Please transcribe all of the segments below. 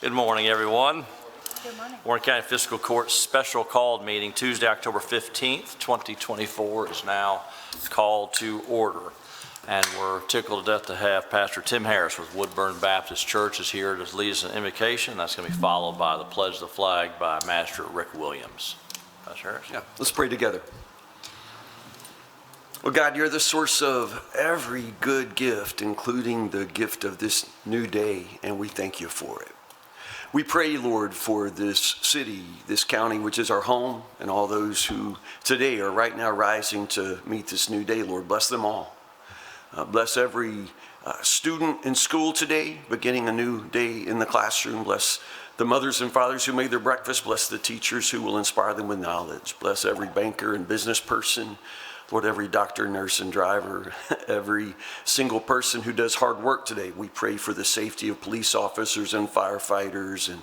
Good morning, everyone. Good morning. Warren County Fiscal Court special called meeting Tuesday, October 15th, 2024 is now called to order. And we're tickled to death to have Pastor Tim Harris with Woodburn Baptist Church is here to lead us in invocation. That's going to be followed by the pledge of the flag by Master Rick Williams. Pastor Harris? Yeah, let's pray together. Well, God, you're the source of every good gift, including the gift of this new day, and we thank you for it. We pray, Lord, for this city, this county, which is our home, and all those who today are right now rising to meet this new day. Lord, bless them all. Bless every student in school today, beginning a new day in the classroom. Bless the mothers and fathers who made their breakfast. Bless the teachers who will inspire them with knowledge. Bless every banker and business person. Lord, every doctor, nurse, and driver, every single person who does hard work today. We pray for the safety of police officers and firefighters. And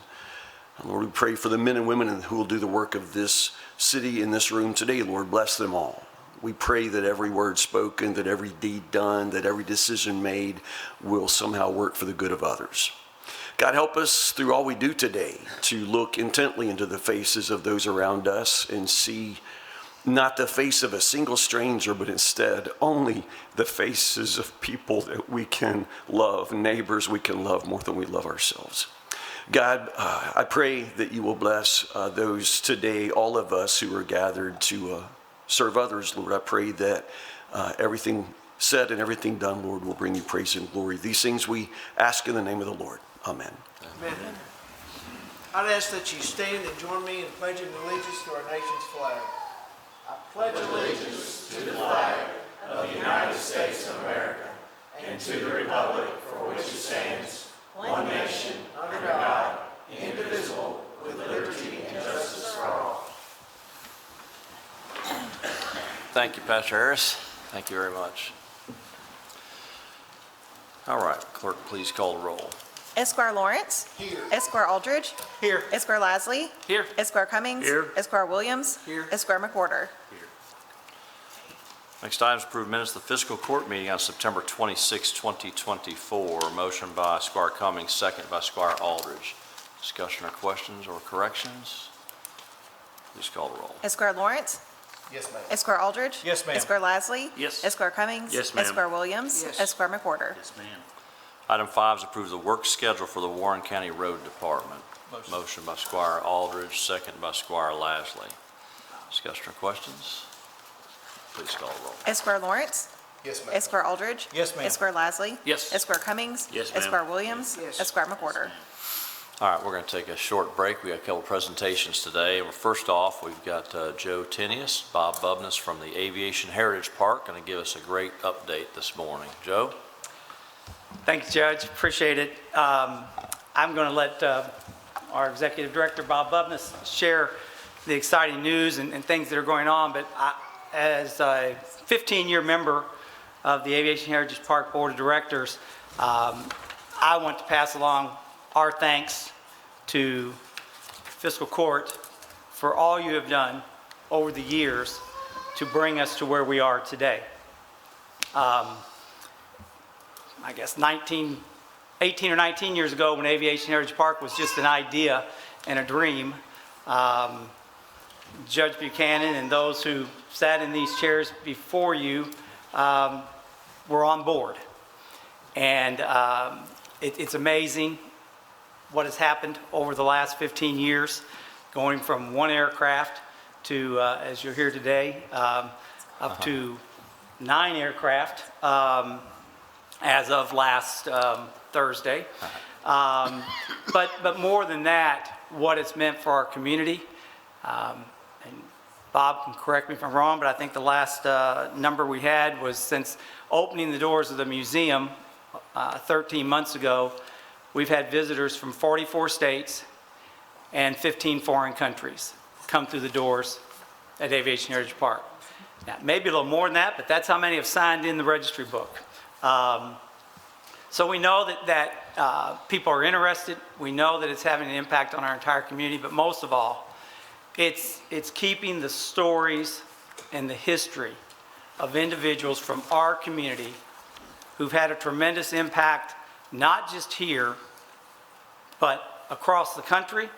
Lord, we pray for the men and women who will do the work of this city in this room today. Lord, bless them all. We pray that every word spoken, that every deed done, that every decision made will somehow work for the good of others. God, help us through all we do today to look intently into the faces of those around us and see not the face of a single stranger, but instead only the faces of people that we can love, neighbors we can love more than we love ourselves. God, I pray that you will bless those today, all of us who are gathered to serve others, Lord. I pray that everything said and everything done, Lord, will bring you praise and glory. These things we ask in the name of the Lord. Amen. Amen. I'd ask that you stand and join me in pledging allegiance to our nation's flag. I pledge allegiance to the flag of the United States of America and to the republic for which it stands, one nation, under God, indivisible, with liberty and justice for all. Thank you, Pastor Harris. Thank you very much. All right, clerk, please call the roll. Esquire Lawrence. Here. Esquire Aldridge. Here. Esquire Lasley. Here. Esquire Cummings. Here. Esquire Williams. Here. Esquire McWhorter. Next item is approved minutes of the fiscal court meeting on September 26, 2024. Motion by Squire Cummings, second by Squire Aldridge. Discussion or questions or corrections? Please call the roll. Esquire Lawrence. Yes, ma'am. Esquire Aldridge. Yes, ma'am. Esquire Lasley. Yes. Esquire Cummings. Yes, ma'am. Esquire Williams. Yes. Esquire McWhorter. Yes, ma'am. Item 5 is approve the work schedule for the Warren County Road Department. Motion by Squire Aldridge, second by Squire Lasley. Discussion or questions? Please call the roll. Esquire Lawrence. Yes, ma'am. Esquire Aldridge. Yes, ma'am. Esquire Lasley. Yes. Esquire Cummings. Yes, ma'am. Esquire Williams. Yes. Esquire McWhorter. All right, we're going to take a short break. We got a couple presentations today. First off, we've got Joe Tinius, Bob Bubness from the Aviation Heritage Park, going to give us a great update this morning. Joe? Thank you, Judge. Appreciate it. I'm going to let our Executive Director, Bob Bubness, share the exciting news and things that are going on. But as a 15-year member of the Aviation Heritage Park Board of Directors, I want to pass along our thanks to Fiscal Court for all you have done over the years to bring us to where we are today. I guess 18 or 19 years ago, when Aviation Heritage Park was just an idea and a dream, Judge Buchanan and those who sat in these chairs before you were on board. And it's amazing what has happened over the last 15 years, going from one aircraft to, as you're here today, up to 9 aircraft. As of last Thursday. But more than that, what it's meant for our community. And Bob can correct me if I'm wrong, but I think the last number we had was since opening the doors of the museum 13 months ago, we've had visitors from 44 states and 15 foreign countries come through the doors at Aviation Heritage Park. Now, maybe a little more than that, but that's how many have signed in the registry book. So we know that people are interested. We know that it's having an impact on our entire community, but most of all, it's keeping the stories and the history of individuals from our community who've had a tremendous impact, not just here, but across the country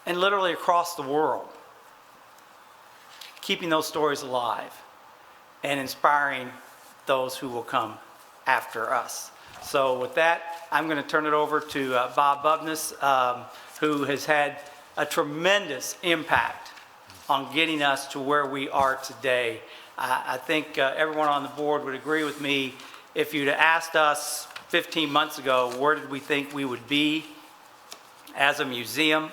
and literally across the world, keeping those stories alive and inspiring those who will come after us. So with that, I'm going to turn it over to Bob Bubness, who has had a tremendous impact on getting us to where we are today. I think everyone on the board would agree with me. If you'd asked us 15 months ago, where did we think we would be as a museum,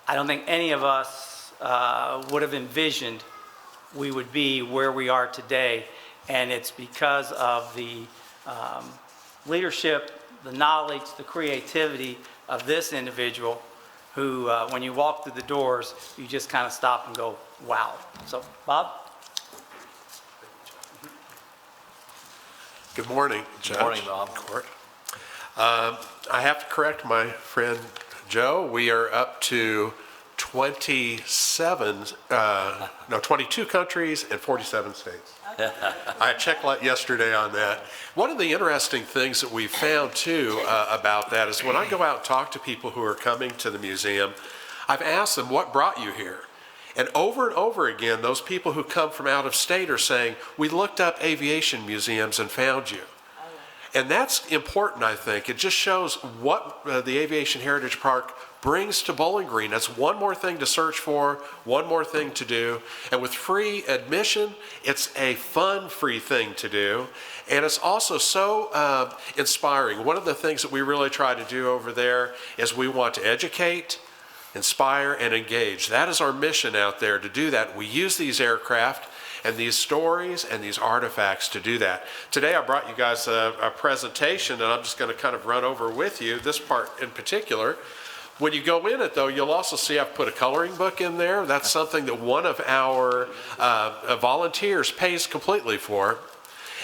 I don't think any of us would have envisioned we would be where we are today. And it's because of the leadership, the knowledge, the creativity of this individual who, when you walk through the doors, you just kind of stop and go, wow. So, Bob? Good morning, Judge. Good morning, Bob. Court. I have to correct my friend Joe. We are up to 22 countries and 47 states. I checked yesterday on that. One of the interesting things that we found too about that is when I go out and talk to people who are coming to the museum, I've asked them, what brought you here? And over again, those people who come from out of state are saying, we looked up aviation museums and found you. And that's important, I think. It just shows what the Aviation Heritage Park brings to Bowling Green. That's one more thing to search for, one more thing to do. And with free admission, it's a fun, free thing to do. And it's also so inspiring. One of the things that we really try to do over there is we want to educate, inspire, and engage. That is our mission out there, to do that. We use these aircraft and these stories and these artifacts to do that. Today I brought you guys a presentation, and I'm just going to kind of run over with you this part in particular. When you go in it, though, you'll also see I've put a coloring book in there. That's something that one of our volunteers pays completely for.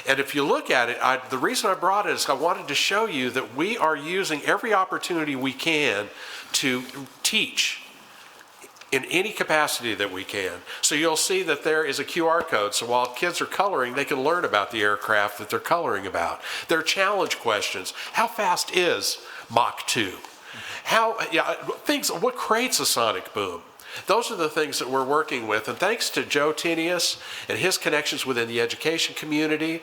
And if you look at it, the reason I brought it is I wanted to show you that we are using every opportunity we can to teach in any capacity that we can. So you'll see that there is a QR code. So while kids are coloring, they can learn about the aircraft that they're coloring about. There are challenge questions. How fast is Mach 2? What creates a sonic boom? Those are the things that we're working with. And thanks to Joe Tenius and his connections within the education community,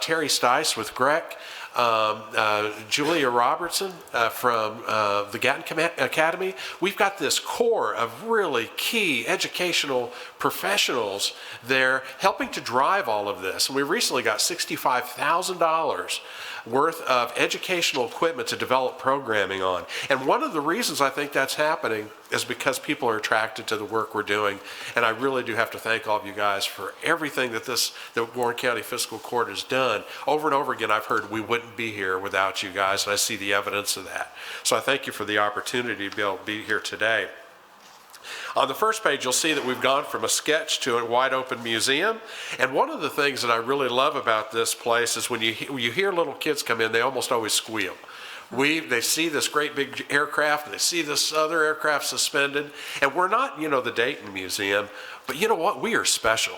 Terry Stice with GREC, Julia Robertson from the Gatton Academy. We've got this core of really key educational professionals there helping to drive all of this. And we recently got $65,000 worth of educational equipment to develop programming on. And one of the reasons I think that's happening is because people are attracted to the work we're doing. And I really do have to thank all of you guys for everything that Warren County Fiscal Court has done. Over and over again, I've heard we wouldn't be here without you guys, and I see the evidence of that. So I thank you for the opportunity to be able to be here today. On the first page, you'll see that we've gone from a sketch to a wide open museum. And one of the things that I really love about this place is when you hear little kids come in, they almost always squeal. They see this great big aircraft, and they see this other aircraft suspended. And we're not, the Dayton Museum, but you know what? We are special.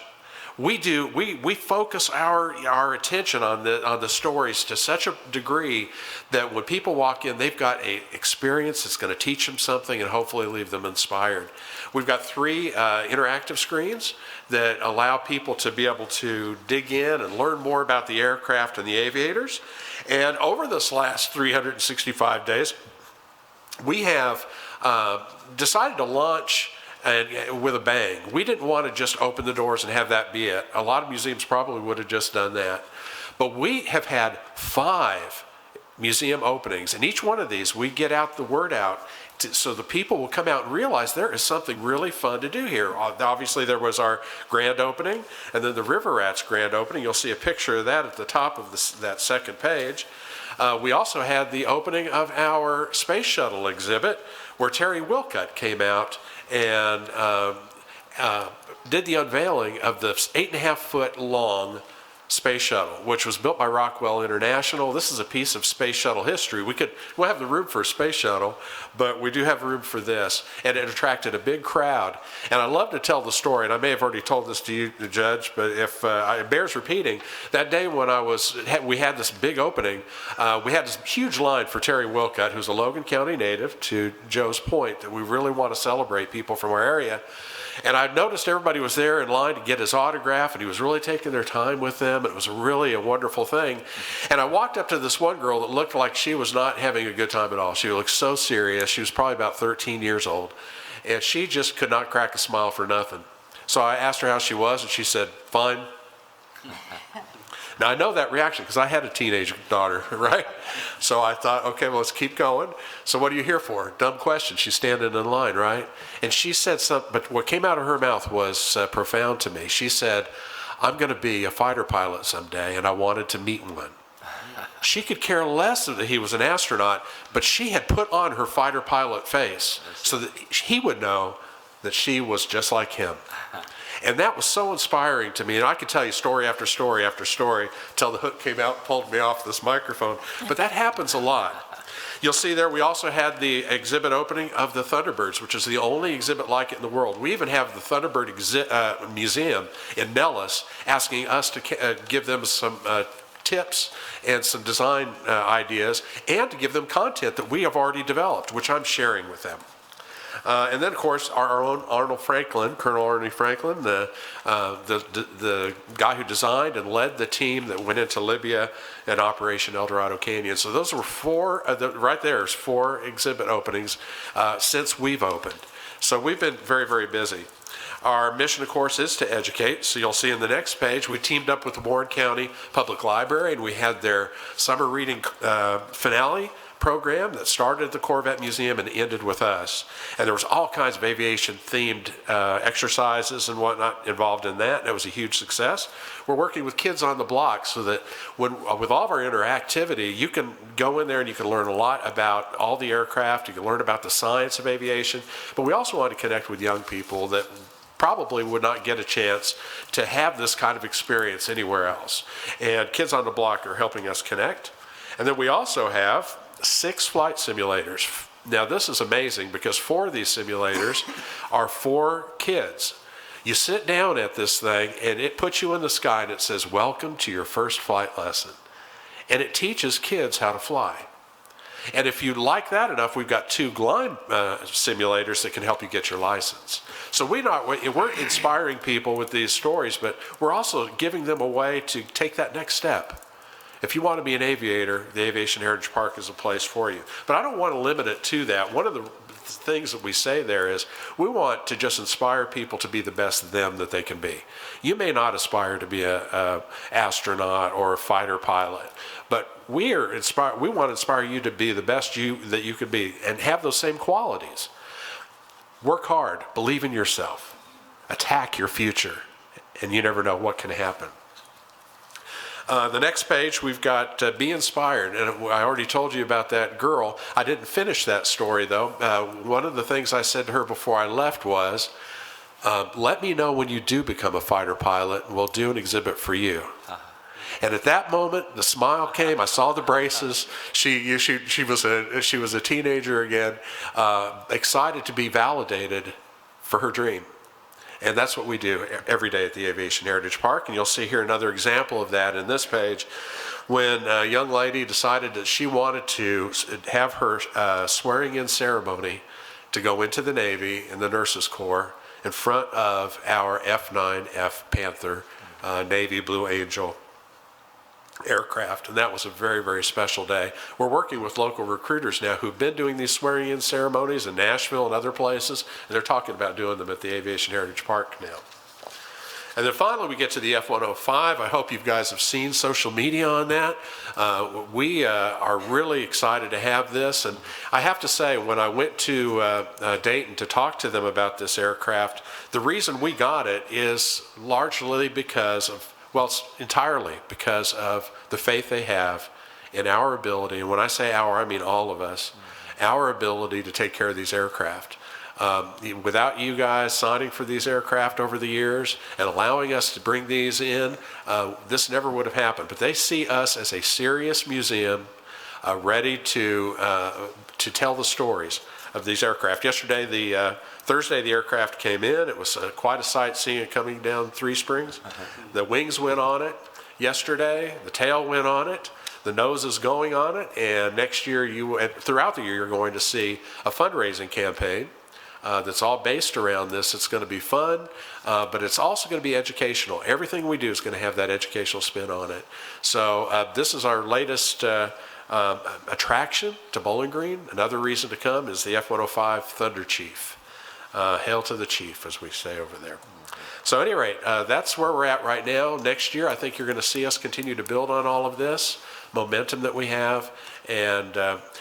We focus our attention on the stories to such a degree that when people walk in, they've got an experience that's going to teach them something and hopefully leave them inspired. We've got 3 interactive screens that allow people to be able to dig in and learn more about the aircraft and the aviators. And over this last 365 days, we have decided to launch with a bang. We didn't want to just open the doors and have that be it. A lot of museums probably would have just done that. But we have had 5 museum openings, and each one of these we get out the word out so the people will come out and realize there is something really fun to do here. Obviously there was our grand opening, and then the River Rats grand opening. You'll see a picture of that at the top of that second page. We also had the opening of our space shuttle exhibit, where Terry Wilcutt came out and did the unveiling of the 8.5-foot long Space Shuttle, which was built by Rockwell International. This is a piece of space shuttle history. We'll have the room for a space shuttle, but we do have room for this. And it attracted a big crowd. And I love to tell the story, and I may have already told this to you, the Judge, but if it bears repeating, that day when we had this big opening, we had this huge line for Terry Wilcutt, who's a Logan County native, to Joe's point, that we really want to celebrate people from our area. And I noticed everybody was there in line to get his autograph, and he was really taking their time with them. It was really a wonderful thing. And I walked up to this one girl that looked like she was not having a good time at all. She looked so serious. She was probably about 13 years old, and she just could not crack a smile for nothing. So I asked her how she was, and she said, "Fine." Now, I know that reaction because I had a teenage daughter, right? So I thought, okay, well, let's keep going. So what are you here for? Dumb question. She's standing in line, right? And she said something, but what came out of her mouth was profound to me. She said, "I'm going to be a fighter pilot someday, and I wanted to meet one." She could care less that he was an astronaut, but she had put on her fighter pilot face so that he would know that she was just like him. And that was so inspiring to me. And I could tell you story after story after story till the hook came out and pulled me off this microphone. But that happens a lot. You'll see there we also had the exhibit opening of the Thunderbirds, which is the only exhibit like it in the world. We even have the Thunderbird Museum in Nellis asking us to give them some tips and some design ideas, and to give them content that we have already developed, which I'm sharing with them. And then, of course, our own Arnold Franklin, Colonel Arnold Franklin, the guy who designed and led the team that went into Libya and Operation El Dorado Canyon. So those were four, right there's 4 exhibit openings since we've opened. So we've been very, very busy. Our mission, of course, is to educate. So you'll see in the next page, we teamed up with the Warren County Public Library, and we had their summer reading finale program that started at the Corvette Museum and ended with us. And there was all kinds of aviation-themed exercises and whatnot involved in that, and it was a huge success. We're working with kids on the block so that with all of our interactivity, you can go in there and you can learn a lot about all the aircraft, you can learn about the science of aviation, but we also want to connect with young people that probably would not get a chance to have this kind of experience anywhere else. And Kids on the Block are helping us connect. And then we also have 6 flight simulators. Now this is amazing because 4 of these simulators are for kids. You sit down at this thing and it puts you in the sky and it says, "Welcome to your first flight lesson." And it teaches kids how to fly. And if you like that enough, we've got 2 Gleim simulators that can help you get your license. So we're inspiring people with these stories, but we're also giving them a way to take that next step. If you want to be an aviator, the Aviation Heritage Park is a place for you. But I don't want to limit it to that. One of the things that we say there is we want to just inspire people to be the best them that they can be. You may not aspire to be an astronaut or a fighter pilot, but we want to inspire you to be the best that you could be and have those same qualities. Work hard, believe in yourself, attack your future, and you never know what can happen. The next page, we've got Be Inspired, and I already told you about that girl. I didn't finish that story, though. One of the things I said to her before I left was, let me know when you do become a fighter pilot, and we'll do an exhibit for you. And at that moment, the smile came. I saw the braces. She was a teenager again, excited to be validated for her dream. And that's what we do every day at the Aviation Heritage Park. And you'll see here another example of that in this page, when a young lady decided that she wanted to have her swearing-in ceremony to go into the Navy in the Nurses Corps in front of our F-9F Panther Navy Blue Angel aircraft, and that was a very, very special day. We're working with local recruiters now who've been doing these swearing-in ceremonies in Nashville and other places, and they're talking about doing them at the Aviation Heritage Park now. And then finally we get to the F-105. I hope you guys have seen social media on that. We are really excited to have this, and I have to say, when I went to Dayton to talk to them about this aircraft, the reason we got it is largely because of, well, it's entirely because of the faith they have in our ability, and when I say our, I mean all of us, our ability to take care of these aircraft. Without you guys signing for these aircraft over the years and allowing us to bring these in, this never would have happened. But they see us as a serious museum ready to tell the stories of these aircraft. Yesterday, Thursday, the aircraft came in. It was quite a sight seeing it coming down Three Springs. The wings went on it yesterday. The tail went on it. The nose is going on it. And next year, and throughout the year, you're going to see a fundraising campaign that's all based around this. It's going to be fun, but it's also going to be educational. Everything we do is going to have that educational spin on it. So this is our latest attraction to Bowling Green. Another reason to come is the F-105 Thunder Chief. Hail to the Chief, as we say over there. So at any rate, that's where we're at right now. Next year, I think you're going to see us continue to build on all of this momentum that we have. And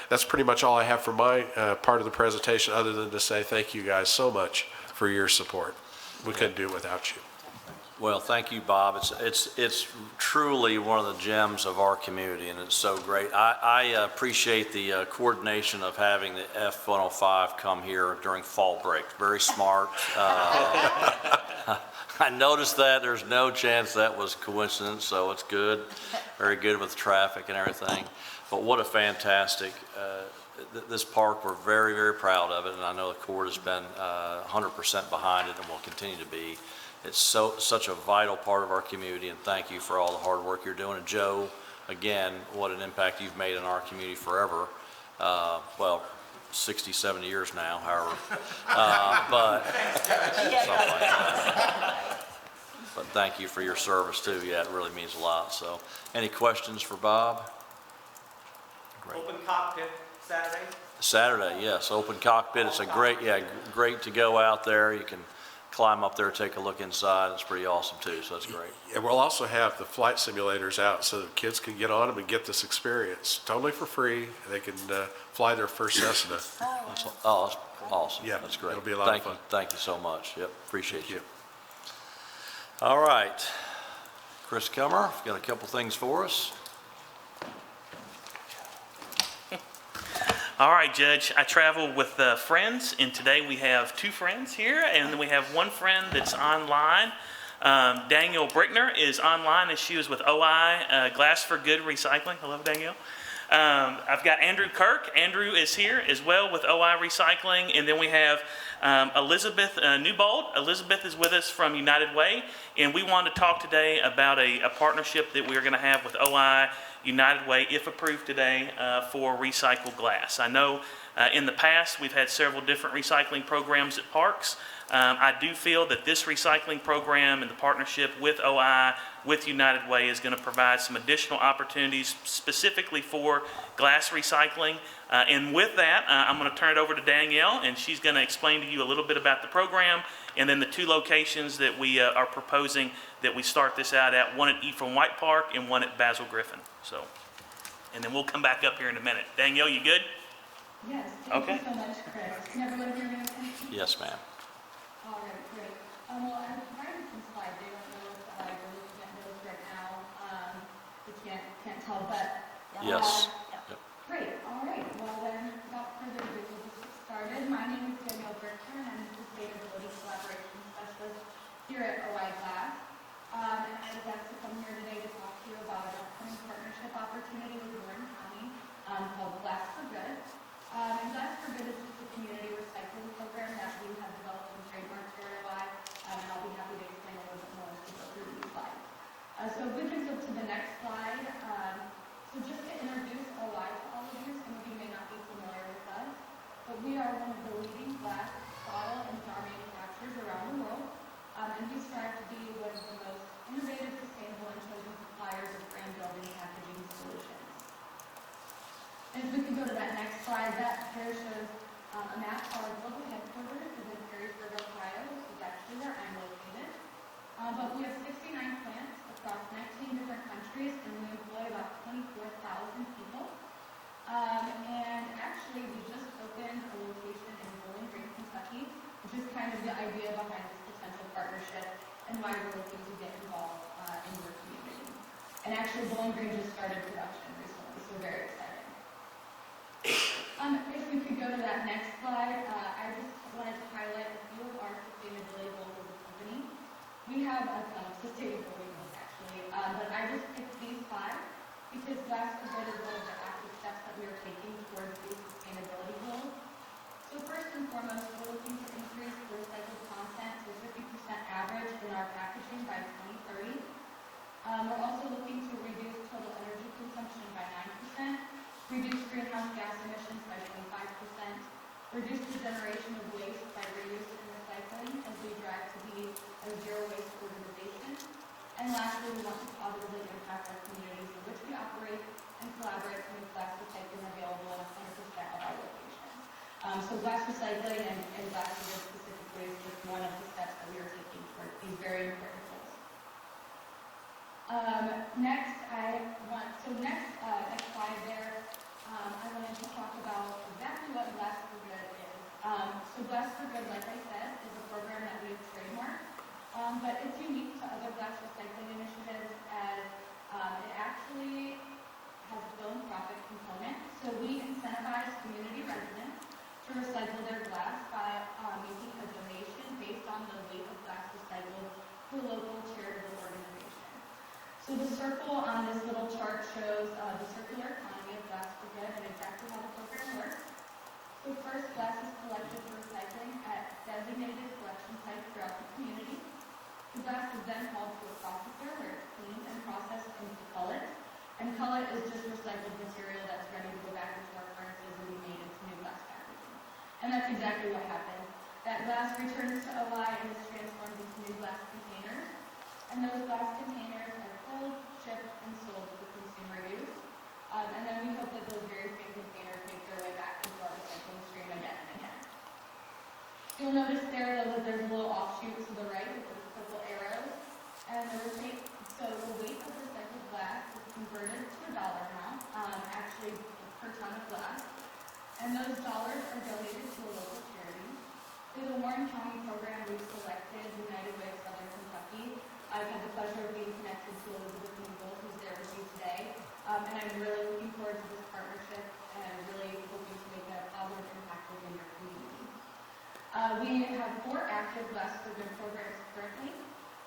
that's pretty much all I have for my part of the presentation, other than to say thank you guys so much for your support. We couldn't do it without you. Well, thank you, Bob. It's truly one of the gems of our community, and it's so great. I appreciate the coordination of having the F-105 come here during fall break. Very smart. I noticed that. There's no chance that was coincidence, so it's good. Very good with traffic and everything. But what a fantastic, this park, we're very, very proud of it, and I know the Court has been 100% behind it and will continue to be. It's such a vital part of our community, and thank you for all the hard work you're doing. And Joe, again, what an impact you've made in our community forever. Well, 60, 70 years now, however. But something like that. But thank you for your service too. Yeah, it really means a lot. So, any questions for Bob? Great. Open cockpit Saturday? Saturday, yes, open cockpit. It's a great to go out there. You can climb up there, take a look inside. It's pretty awesome too, so that's great. And we'll also have the flight simulators out so that kids can get on them and get this experience totally for free. They can fly their first Cessna. That's awesome. Yeah, That's great. it'll be a lot of fun. Thank you so much. Yep, appreciate you. All right, Chris Kummer, got a couple things for us. All right, Judge, I travel with friends, and today we have two friends here, and then we have one friend that's online. Danielle Brickner is online, and she was with OI Glass for Good Recycling. Hello, Danielle. I've got Andrew Kirk. Andrew is here as well with OI Recycling, and then we have Elizabeth Newbold. Elizabeth is with us from United Way, and we wanted to talk today about a partnership that we're going to have with OI United Way, if approved today, for recycled glass. I know in the past we've had several different recycling programs at parks. I do feel that this recycling program and the partnership with OI, with United Way, is going to provide some additional opportunities specifically for glass recycling. And with that, I'm going to turn it over to Danielle, and she's going to explain to you a little bit about the program and then the two locations that we are proposing that we start this out at, one at Ephraim White Park and one at Basil Griffin. So, and then we'll come back up here in a minute. Danielle, you good? Yes, thank Okay. you so much, Chris. Can everyone hear me okay? Yes, ma'am. All right, great. Well, I provided some slides. I don't know if you're looking at those right now. You can't tell, but. Yes. Great, all right. Well then, without further ado, we'll just get started. My name is Danielle Brickner, and I'm the Sustainability Collaboration Specialist here at OI Glass. And I was asked to come here today to talk to you about an upcoming partnership opportunity with Warren County called Glass for Good. And Glass for Good is just a community recycling program that we have developed and trademarked here at OI, and I'll be happy to explain a little bit more as we go through these slides. So if we can flip to the next slide. So just to introduce OI to all of you, some of you may not be familiar with us, but we are one of the leading glass bottle and jar manufacturers around the world, and we strive to be one of the most innovative, sustainable, and chosen suppliers of brand-building packaging solutions. And if we can go to that next slide, that here shows a map. Our global headquarters is in Perrysburg, Ohio, which is actually where I'm located. But we have 69 plants across 19 different countries, and we employ about 24,000 people. And actually, we just opened a location in Bowling Green, Kentucky, which is kind of the idea behind this potential partnership and why we're looking to get involved in your community. And actually, Bowling Green just started production recently, so very exciting. If we could go to that next slide, I just wanted to have a ton of sustainability goals actually, but I just picked these 5 because Glass for Good is one of the active steps that we are taking towards these sustainability goals. So first and foremost, we're looking to increase the recycled content to 50% average in our packaging by 2030. We're also looking to reduce total energy consumption by 9%, reduce greenhouse gas emissions by 25%, reduce the generation of waste by reuse and recycling as we drive to be a zero waste organization. And lastly, we want to positively impact our communities in which we operate and collaborate to make glass recycling available in 100% of our locations. So glass recycling and glass reuse specifically is just one of the steps that we are taking toward these very important goals. Next slide there, I wanted to talk about exactly what Glass for Good is. So Glass for Good, like I said, is a program that we've trademarked, but it's unique to other glass recycling initiatives as it actually has a philanthropic component. So we incentivize community residents to recycle their glass by making a donation based on the weight of glass recycled to a local charitable organization. So the circle on this little chart shows the circular economy of Glass for Good and exactly how the program works. So first, glass is collected for recycling at designated collection sites throughout the community. The glass is then hauled to a processor where it's cleaned and processed into cullet. And cullet is just recycled material that's ready to go back into our furnaces and be made into new glass packaging. And that's exactly what happened. That glass returns to OI and is transformed into new glass containers. And those glass containers are filled, shipped, and sold for consumer use. And then we hope that those very same containers make their way back into our recycling stream again and again. You'll notice there though that there's a little offshoot to the right with those purple arrows. And so the weight of recycled glass is converted to a dollar amount, actually per ton of glass. And those dollars are donated to a local charity. Through the Warren County program, we've selected United Way of Southern Kentucky. I've had the pleasure of being connected to Elizabeth Newell, who's there with you today. And I'm really looking forward to this partnership and really hoping to make a positive impact within your community. We have 4 active Glass for Good programs currently.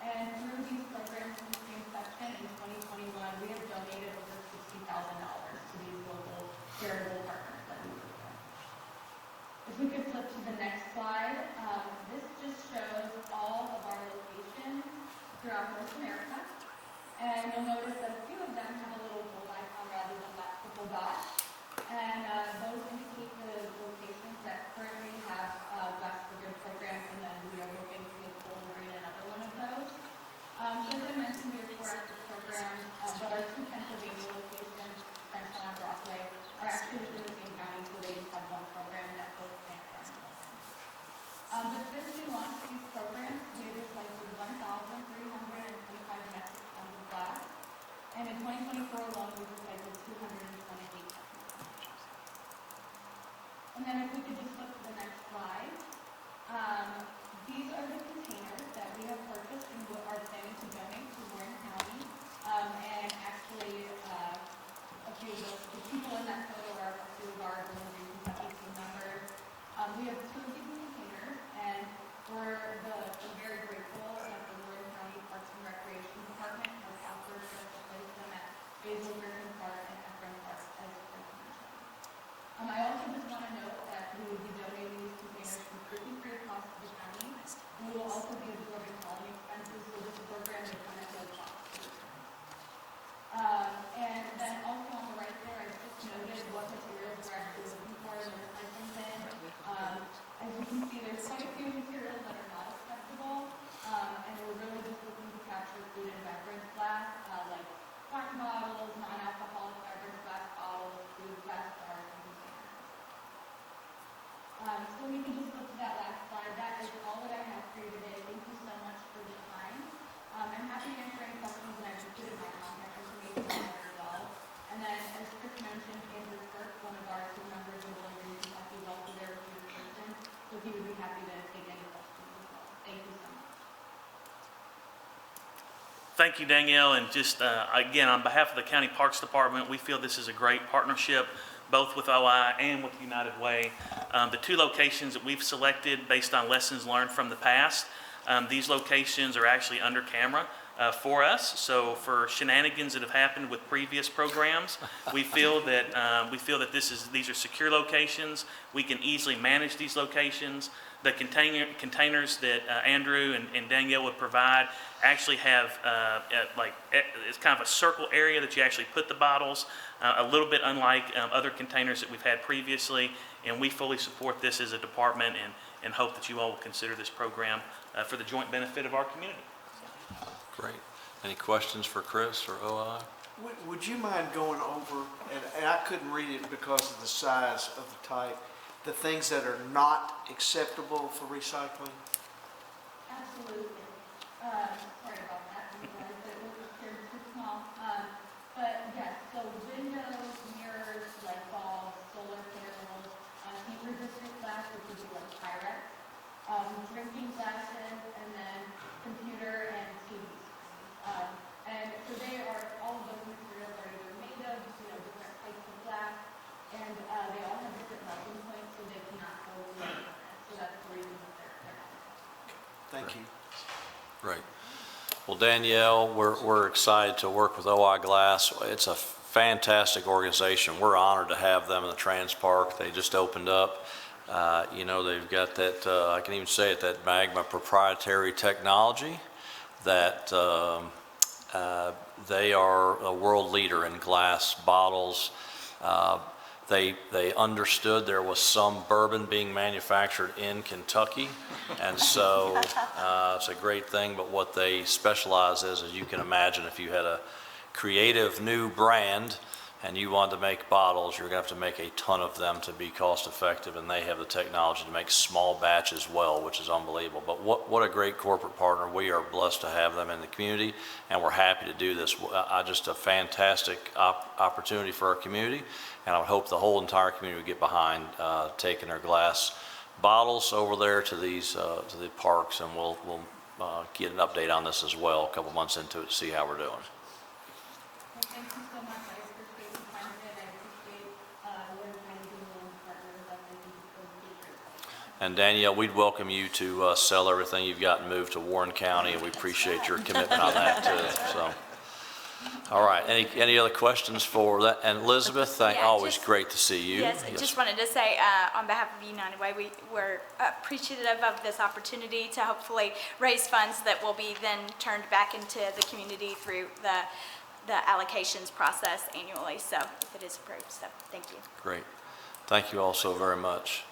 And through these programs in the same section in 2021, we have donated over $60,000 to these local charitable partners that we work with. If we could flip to the next slide, this just shows all of our locations throughout North America. And you'll notice that a few of them have a little gold icon rather than that purple dot. And those indicate the locations that currently have Glass for Good programs, and then we are hoping to make Bowling Green another one of those. As I mentioned, we have 4 active programs, but our 2 Pennsylvania locations, Frenchtown and Broadway, are actually within the same county, so they just have 1 program that both stand for. But since we launched these programs, we have recycled 1,325 metric tons of glass, and in 2024 alone, we've recycled 228 tons. And then if we could just flip to the next slide. These are the containers that we have purchased and are planning to donate to Warren County. And actually, a few of the people in that photo are a few of our Bowling Green Kentucky team members. We have 2 of these containers, and we're very grateful that the Warren County Parks and Recreation Department has offered us to place them at Basil Griffin Park and Efron Park as Chris mentioned. I also just want to note that we will be donating these containers completely free of cost to the county, and we will also be absorbing hauling expenses, so this program is kind of no cost to the county. And then also on the right there, I just noted what materials we're actually looking for in the recycling bin. As you can see, there's quite a few materials that are not acceptable, and we're really just looking to capture food and beverage glass, like wine bottles, non-alcoholic beverage glass bottles, food glass jars, and containers. So we can just look to that last slide. That is all that I have for you today. Thank you so much for the time. I'm happy to answer any questions, and I've included my contact information on there as well. And then, as Chris mentioned, Andrew Kirk, one of our team members in Bowling Green, Kentucky, is also there with you in person, so he would be happy to take any questions as well. Thank you so much. Thank you, Danielle, and just again, on behalf of the County Parks Department, we feel this is a great partnership, both with OI and with United Way. The 2 locations that we've selected based on lessons learned from the past These locations are actually under camera for us. So for shenanigans that have happened with previous programs, we feel that these are secure locations. We can easily manage these locations. The containers that Andrew and Danielle would provide actually have it's kind of a circle area that you actually put the bottles, a little bit unlike other containers that we've had previously. And we fully support this as a department and hope that you all will consider this program for the joint benefit of our community. Great. Any questions for Chris or OI? Would you mind going over, and I couldn't read it because of the size of the type, the things that are not acceptable for recycling? Absolutely. Sorry about that, you guys, but it was too small. But yes, so windows, mirrors, light bulbs, solar panels, heat-resistant glass, which would be like Pyrex, drinking glasses, and then computer and TVs. And so they are, all of those materials are either made of, different types of glass, and they all have different melting points, so they cannot go in the furnace. So that's the reason that they're not. Thank you. Great. Well, Danielle, we're excited to work with OI Glass. It's a fantastic organization. We're honored to have them in the Trans Park. They just opened up. They've got that, I can even say it, that Magma proprietary technology that they are a world leader in glass bottles. They understood there was some bourbon being manufactured in Kentucky, and so it's a great thing. But what they specialize is, as you can imagine, if you had a creative new brand and you wanted to make bottles, you're going to have to make a ton of them to be cost effective, and they have the technology to make small batches well, which is unbelievable. But what a great corporate partner. We are blessed to have them in the community, and we're happy to do this. Just a fantastic opportunity for our community, and I would hope the whole entire community would get behind taking their glass bottles over there to these to the parks, and we'll get an update on this as well a couple months into it to see how we're doing. Well, thank you so much. I appreciate the time of it. I appreciate what I'm trying to do and partner with us. I think it's going to be great. And Danielle, we'd welcome you to sell everything you've got and move to Warren County, and we appreciate your commitment on that too. So, all right. Any other questions for that? And Elizabeth, always great to see you. Yes, I just wanted to say on behalf of United Way, we're appreciative of this opportunity to hopefully raise funds that will be then turned back into the community through the allocations process annually. So if it is approved, so thank you. Great. Thank you all so very much.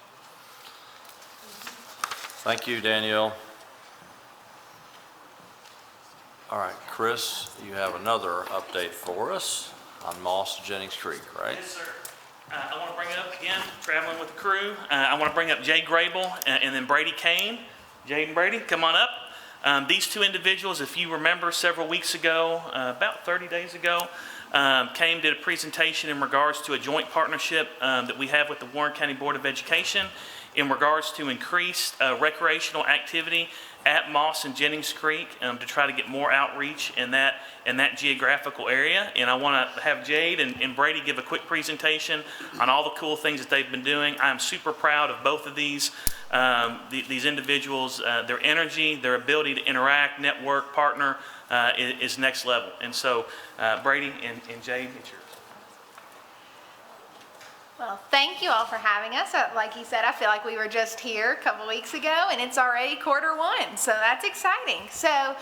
Thank you, Danielle. All right, Chris, you have another update for us on Moss Jennings Creek, right? Yes, sir. I want to bring up again, traveling with the crew. I want to bring up Jay Grable and then Brady Kane. Jay and Brady, come on up. These two individuals, if you remember several weeks ago, about 30 days ago, came to a presentation in regards to a joint partnership that we have with the Warren County Board of Education in regards to increased recreational activity at Moss and Jennings Creek to try to get more outreach in that geographical area. And I want to have Jade and Brady give a quick presentation on all the cool things that they've been doing. I'm super proud of both of these individuals. Their energy, their ability to interact, network, partner is next level. And so Brady and Jade, it's yours. Well, thank you all for having us. Like you said, I feel like we were just here a couple weeks ago and it's already Q1, so that's exciting. So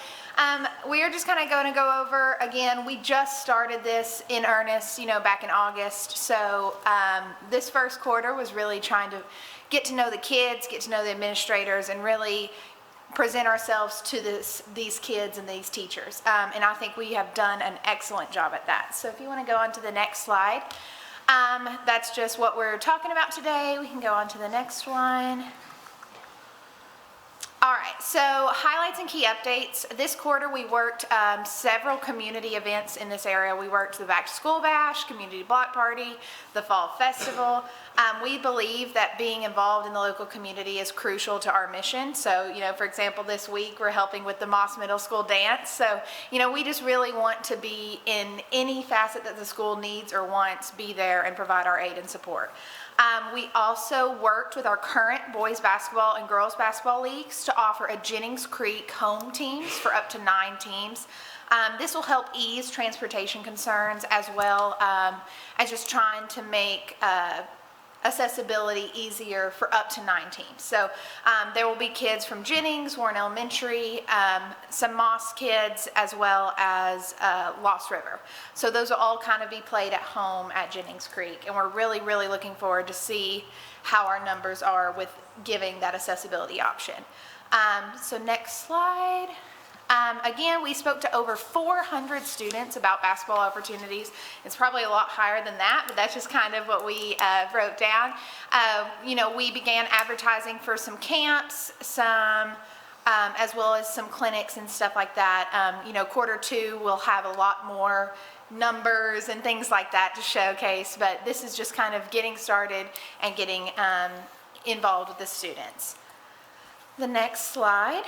we are just kind of going to go over, again, we just started this in earnest, back in August. So this first quarter was really trying to get to know the kids, get to know the administrators, and really present ourselves to these kids and these teachers. And I think we have done an excellent job at that. So if you want to go on to the next slide. That's just what we're talking about today. We can go on to the next one. All right, so highlights and key updates. This quarter we worked several community events in this area. We worked the Back to School Bash, Community Block Party, the Fall Festival. We believe that being involved in the local community is crucial to our mission. So, for example, this week we're helping with the Moss Middle School dance. So, we just really want to be in any facet that the school needs or wants, be there and provide our aid and support. We also worked with our current boys basketball and girls basketball leagues to offer a Jennings Creek home teams for up to 9 teams. This will help ease transportation concerns as well as just trying to make accessibility easier for up to 9 teams. So there will be kids from Jennings, Warren Elementary, some Moss kids, as well as Lost River. So those will all kind of be played at home at Jennings Creek, and we're really, really looking forward to see how our numbers are with giving that accessibility option. So next slide. Again, we spoke to over 400 students about basketball opportunities. It's probably a lot higher than that, but that's just kind of what we wrote down. We began advertising for some camps, as well as some clinics and stuff like that. Quarter 2 will have a lot more numbers and things like that to showcase, but this is just kind of getting started and getting involved with the students. The next slide.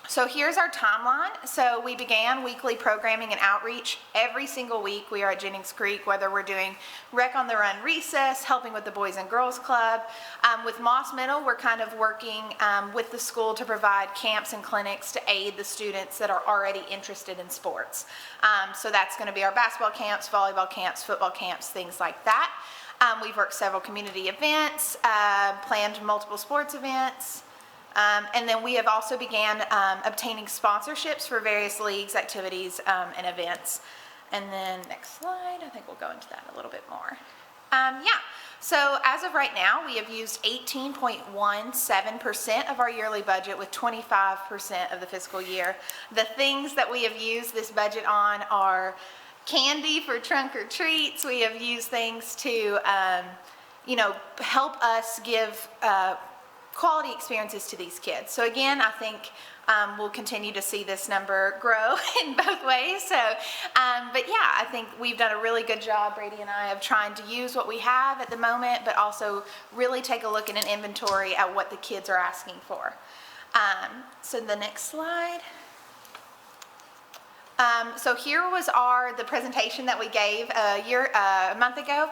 So here's our timeline. So we began weekly programming and outreach every single week. We are at Jennings Creek, whether we're doing Rec on the Run recess, helping with the Boys and Girls Club. With Moss Middle, we're kind of working with the school to provide camps and clinics to aid the students that are already interested in sports. So that's going to be our basketball camps, volleyball camps, football camps, things like that. We've worked several community events, planned multiple sports events. And then we have also began obtaining sponsorships for various leagues, activities, and events. And then next slide, I think we'll go into that a little bit more. So as of right now, we have used 18.17% of our yearly budget with 25% of the fiscal year. The things that we have used this budget on are candy for trunk or treats. We have used things to, help us give quality experiences to these kids. So again, I think we'll continue to see this number grow in both ways. So, but yeah, I think we've done a really good job, Brady and I, of trying to use what we have at the moment, but also really take a look at an inventory at what the kids are asking for. So the next slide. So here was the presentation that we gave a month ago.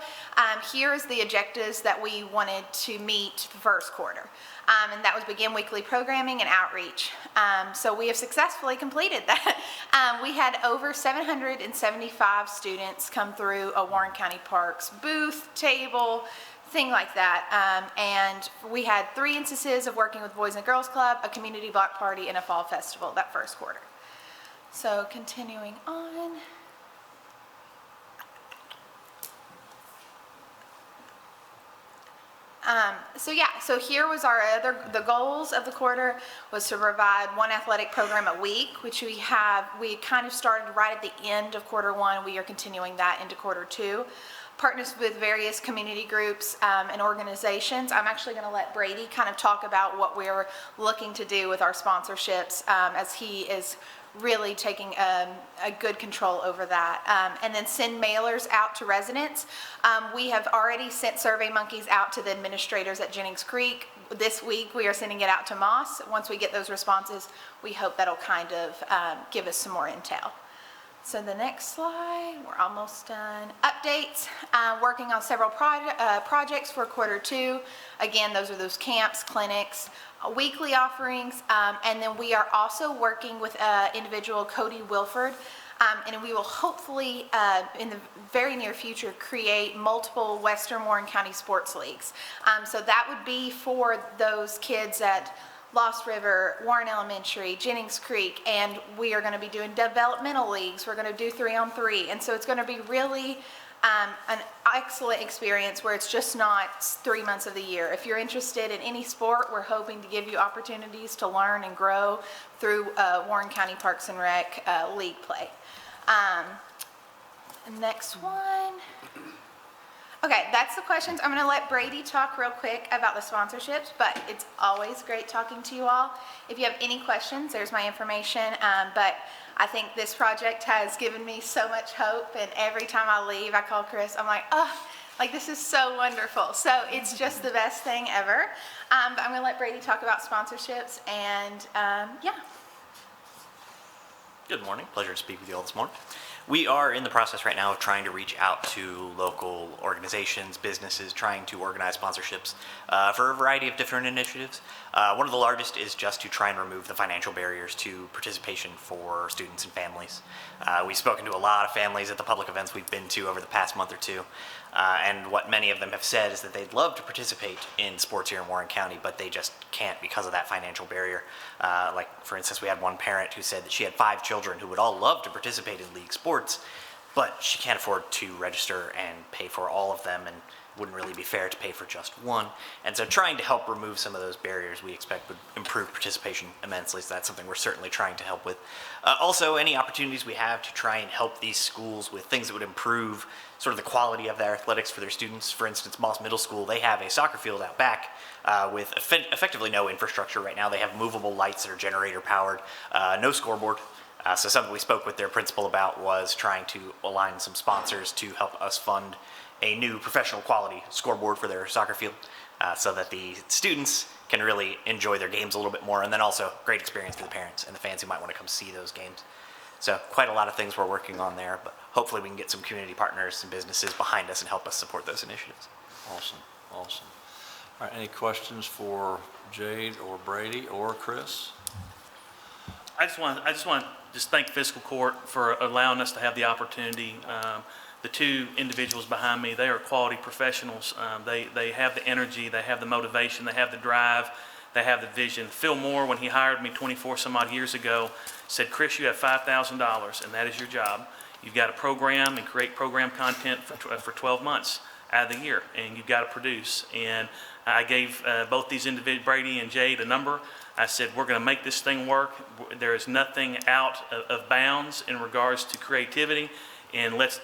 Here is the objectives that we wanted to meet the first quarter. And that was begin weekly programming and outreach. So we have successfully completed that. We had over 775 students come through a Warren County Parks booth, table, thing like that. And we had 3 instances of working with Boys and Girls Club, a community block party, and a fall festival that first quarter. So continuing on. So here was the goals of the quarter was to provide 1 athletic program a week, which we kind of started right at the end of quarter 1. We are continuing that into quarter 2. Partners with various community groups and organizations. I'm actually going to let Brady kind of talk about what we're looking to do with our sponsorships as he is really taking a good control over that. And then send mailers out to residents. We have already sent Survey Monkeys out to the administrators at Jennings Creek. This week we are sending it out to Moss. Once we get those responses, we hope that'll kind of give us some more intel. So the next slide, we're almost done. Updates, working on several projects for quarter 2. Again, those are those camps, clinics, weekly offerings, and then we are also working with individual Cody Wilford, and we will hopefully in the very near future create multiple Western Warren County sports leagues. So that would be for those kids at Lost River, Warren Elementary, Jennings Creek, and we are going to be doing developmental leagues. We're going to do 3-on-3, and so it's going to be really an excellent experience where it's just not 3 months of the year. If you're interested in any sport, we're hoping to give you opportunities to learn and grow through Warren County Parks and Rec league play. Next one. Okay, that's the questions. I'm going to let Brady talk real quick about the sponsorships, but it's always great talking to you all. If you have any questions, there's my information, but I think this project has given me so much hope, and every time I leave, I call Chris, I'm like, oh, like this is so wonderful. So it's just the best thing ever. But I'm going to let Brady talk about sponsorships, and yeah. Good morning. Pleasure to speak with you all this morning. We are in the process right now of trying to reach out to local organizations, businesses, trying to organize sponsorships for a variety of different initiatives. One of the largest is just to try and remove the financial barriers to participation for students and families. We've spoken to a lot of families at the public events we've been to over the past month or two. And what many of them have said is that they'd love to participate in sports here in Warren County, but they just can't because of that financial barrier. Like, for instance, we had one parent who said that she had 5 children who would all love to participate in league sports, but she can't afford to register and pay for all of them, and wouldn't really be fair to pay for just one. And so trying to help remove some of those barriers we expect would improve participation immensely, so that's something we're certainly trying to help with. Also, any opportunities we have to try and help these schools with things that would improve sort of the quality of their athletics for their students. For instance, Moss Middle School, they have a soccer field out back with effectively no infrastructure right now. They have movable lights that are generator powered, no scoreboard. So something we spoke with their principal about was trying to align some sponsors to help us fund a new professional quality scoreboard for their soccer field so that the students can really enjoy their games a little bit more, and then also great experience for the parents and the fans who might want to come see those games. So quite a lot of things we're working on there, but hopefully we can get some community partners and businesses behind us and help us support those initiatives. Awesome, awesome. All right, any questions for Jade or Brady or Chris? I just want to thank Fiscal Court for allowing us to have the opportunity. The 2 individuals behind me, they are quality professionals. They have the energy, they have the motivation, they have the drive, they have the vision. Phil Moore, when he hired me 24 some odd years ago, said, Chris, you have $5,000 and that is your job. You've got to program and create program content for 12 months out of the year, and you've got to produce. And I gave both these individuals, Brady and Jade, a number. I said, we're going to make this thing work. There is nothing out of bounds in regards to creativity, and let's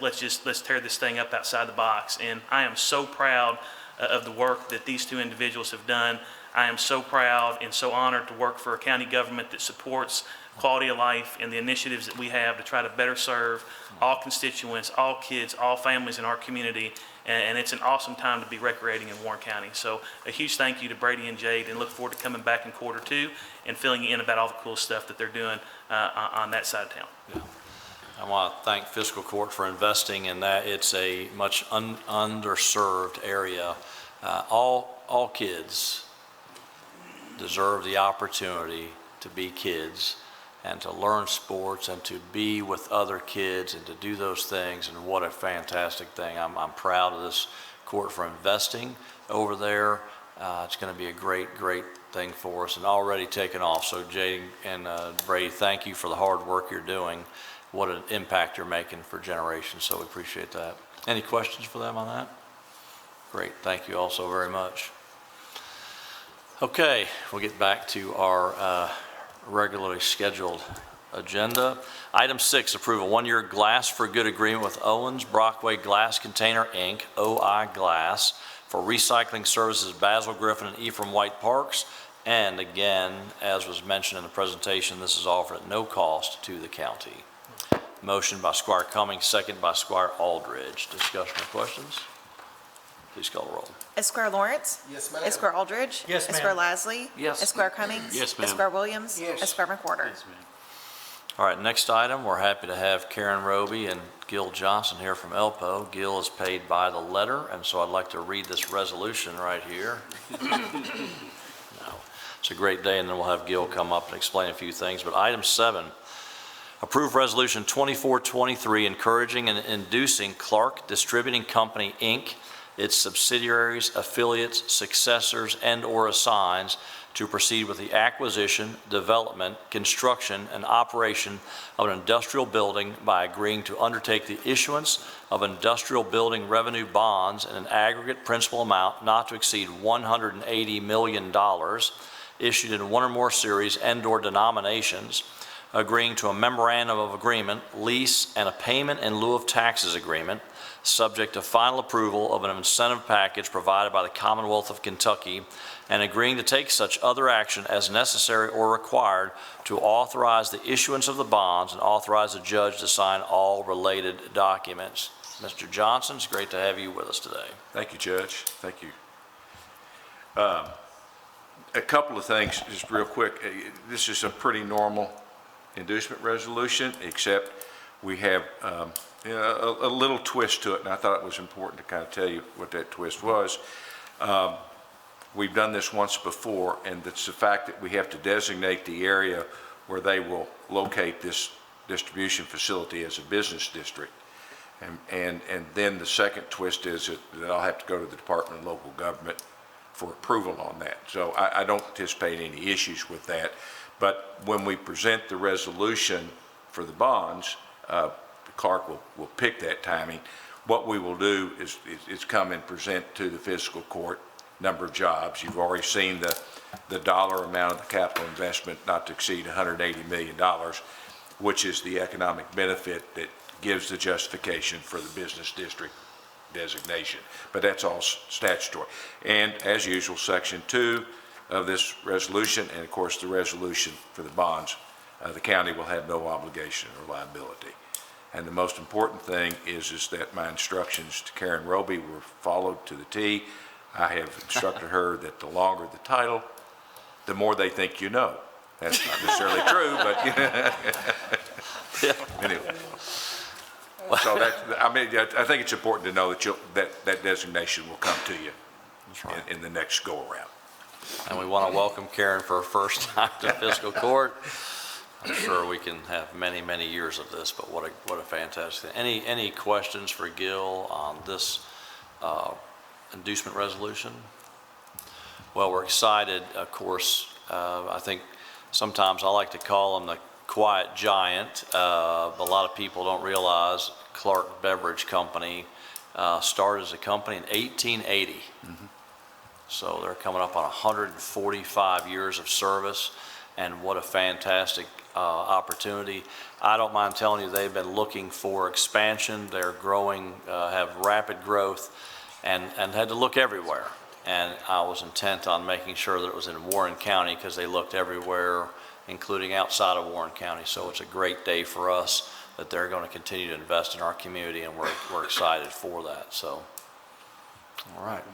tear this thing up outside the box. And I am so proud of the work that these 2 individuals have done. I am so proud and so honored to work for a county government that supports quality of life and the initiatives that we have to try to better serve all constituents, all kids, all families in our community. And it's an awesome time to be recreating in Warren County. So a huge thank you to Brady and Jade, and look forward to coming back in Q2 and filling you in about all the cool stuff that they're doing on that side of town. Yeah. I want to thank Fiscal Court for investing in that. It's a much underserved area. All kids deserve the opportunity to be kids and to learn sports and to be with other kids and to do those things, and what a fantastic thing. I'm proud of this court for investing over there. It's going to be a great thing for us, and already taken off. So Jay and Brady, thank you for the hard work you're doing. What an impact you're making for generations, so we appreciate that. Any questions for them on that? Great, thank you all so very much. Okay, we'll get back to our regularly scheduled agenda. Item 6, approve a 1-year Glass for Good agreement with Owens Brockway Glass Container, Inc., OI Glass, for recycling services Basil Griffin and Ephraim White Parks. And again, as was mentioned in the presentation, this is offered at no cost to the county. Motion by Squire Cummings, second by Squire Aldridge. Discussion or questions? Please call the roll. Esquire Lawrence. Yes, ma'am. Esquire Aldridge. Yes, ma'am. Esquire Lasley. Yes. Esquire Cummings. Yes, ma'am. Esquire Williams. Yes. Esquire McWhorter. All right, next item, we're happy to have Karen Roby and Gil Johnson here from ELPO. Gil is paid by the letter, and so I'd like to read this resolution right here. No, it's a great day, and then we'll have Gil come up and explain a few things. But item 7, approve resolution 2423 encouraging and inducing Clark Distributing Company, Inc., its subsidiaries, affiliates, successors, and/or assigns to proceed with the acquisition, development, construction, and operation of an industrial building by agreeing to undertake the issuance of industrial building revenue bonds in an aggregate principal amount not to exceed $180 million, issued in one or more series and/or denominations, agreeing to a memorandum of agreement, lease, and a payment in lieu of taxes agreement, subject to final approval of an incentive package provided by the Commonwealth of Kentucky, and agreeing to take such other action as necessary or required to authorize the issuance of the bonds and authorize the judge to sign all related documents. Mr. Johnson, it's great to have you with us today. Thank you, Judge. Thank you. A couple of things, just real quick. This is a pretty normal inducement resolution, except we have a little twist to it, and I thought it was important to kind of tell you what that twist was. We've done this once before, and it's the fact that we have to designate the area where they will locate this distribution facility as a business district. And then the second twist is that I'll have to go to the Department of Local Government for approval on that. So I don't anticipate any issues with that. But when we present the resolution for the bonds, the clerk will pick that timing. What we will do is come and present to the fiscal court number of jobs. You've already seen the dollar amount of the capital investment not to exceed $180 million, which is the economic benefit that gives the justification for the business district designation. But that's all statutory. And as usual, Section 2 of this resolution, and of course the resolution for the bonds, the county will have no obligation or liability. And the most important thing is that my instructions to Karen Roby were followed to the T. I have instructed her that the longer the title, the more they think you know. That's not necessarily true, but anyway. So I think it's important to know that that designation will come to you in the next go-around. And we want to welcome Karen for her first time to fiscal court. I'm sure we can have many, many years of this, but what a fantastic thing. Any questions for Gil on this inducement resolution? Well, we're excited, of course. I think sometimes I like to call him the quiet giant. A lot of people don't realize Clark Beverage Company started as a company in 1880. Mm-hmm. So they're coming up on 145 years of service, and what a fantastic opportunity. I don't mind telling you they've been looking for expansion. They're growing, have rapid growth, and had to look everywhere. And I was intent on making sure that it was in Warren County because they looked everywhere, including outside of Warren County. So it's a great day for us that they're going to continue to invest in our community, and we're excited for that. So, all right.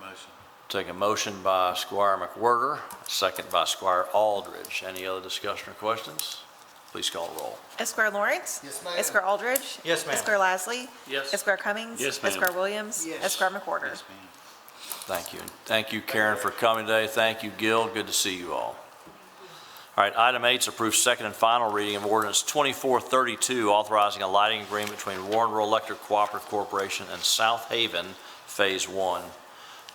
Take a motion by Squire McWhirter, second by Squire Aldridge. Any other discussion or questions? Please call the roll. Esquire Lawrence? Yes, ma'am. Esquire Aldridge? Yes, ma'am. Esquire Lasley? Yes. Esquire Cummings? Yes, ma'am. Esquire Williams? Yes. Esquire McWhorter? Yes, ma'am. Thank you. Thank you, Karen, for coming today. Thank you, Gil. Good to see you all. All right, item 8 is approved second and final reading of ordinance 2432, authorizing a lighting agreement between Warren Rural Electric Cooperative Corporation and South Haven Phase 1.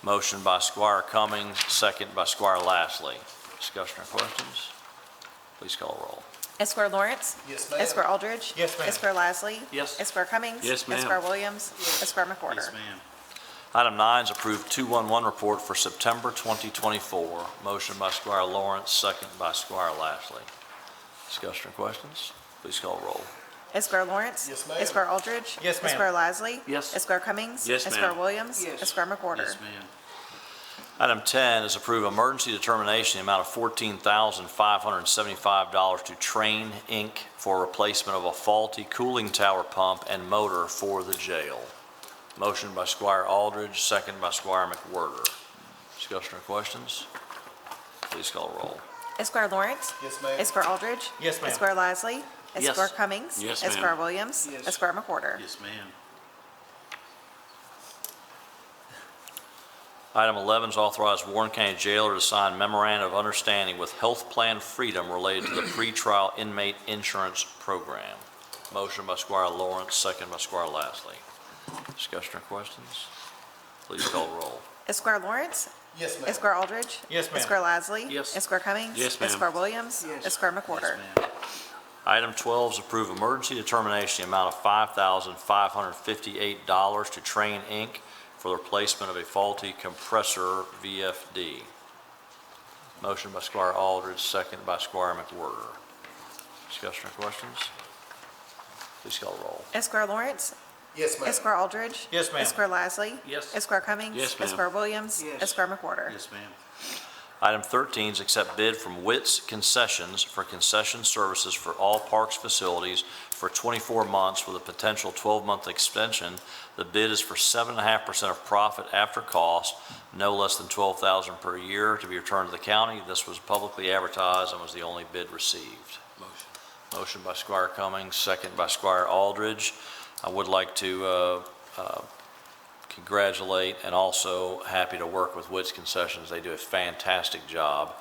Motion by Squire Cummings, second by Squire Lasley. Discussion or questions? Please call the roll. Esquire Lawrence? Yes, ma'am. Esquire Aldridge? Yes, ma'am. Esquire Lasley? Yes. Esquire Cummings? Yes, ma'am. Esquire Williams? Esquire McWhorter? Yes, ma'am. Item 9 is approved 211 report for September 2024. Motion by Squire Lawrence, second by Squire Lasley. Discussion or questions? Please call the roll. Esquire Lawrence? Yes, ma'am. Esquire Aldridge? Yes, ma'am. Esquire Lasley? Yes. Esquire Cummings? Yes, ma'am. Esquire Williams? Yes. Esquire McWhorter? Yes, ma'am. Item 10 is approve emergency determination, the amount of $14,575 to Train Inc. for replacement of a faulty cooling tower pump and motor for the jail. Motion by Squire Aldridge, second by Squire McWhirter. Discussion or questions? Please call the roll. Esquire Lawrence? Yes, ma'am. Esquire Aldridge? Yes, ma'am. Esquire Lasley? Yes. Esquire Cummings? Yes, ma'am. Esquire Williams? Yes. Esquire McWhorter? Yes, ma'am. Item 11 is authorize Warren County Jailer to sign memorandum of understanding with Health Plan Freedom related to the pretrial inmate insurance program. Motion by Squire Lawrence, second by Squire Lasley. Discussion or questions? Please call the roll. Esquire Lawrence? Yes, ma'am. Esquire Aldridge? Yes, ma'am. Esquire Lasley? Yes. Esquire Cummings? Yes, ma'am. Esquire Williams? Yes. Esquire McWhorter? Yes, ma'am. Item 12 is approve emergency determination, the amount of $5,558 to Train Inc. for the replacement of a faulty compressor VFD. Motion by Squire Aldridge, second by Squire McWhirter. Discussion or questions? Please call the roll. Esquire Lawrence? Yes, ma'am. Esquire Aldridge? Yes, ma'am. Esquire Lasley? Yes. Esquire Cummings? Yes, ma'am. Esquire Williams? Yes. Esquire McWhorter? Yes, ma'am. Item 13 is accept bid from Witt's Concessions for concession services for all parks facilities for 24 months with a potential 12-month extension. The bid is for 7.5% of profit after cost, no less than $12,000 per year, to be returned to the county. This was publicly advertised and was the only bid received. Motion by Squire Cummings, second by Squire Aldridge. I would like to congratulate and also happy to work with Witt's Concessions. They do a fantastic job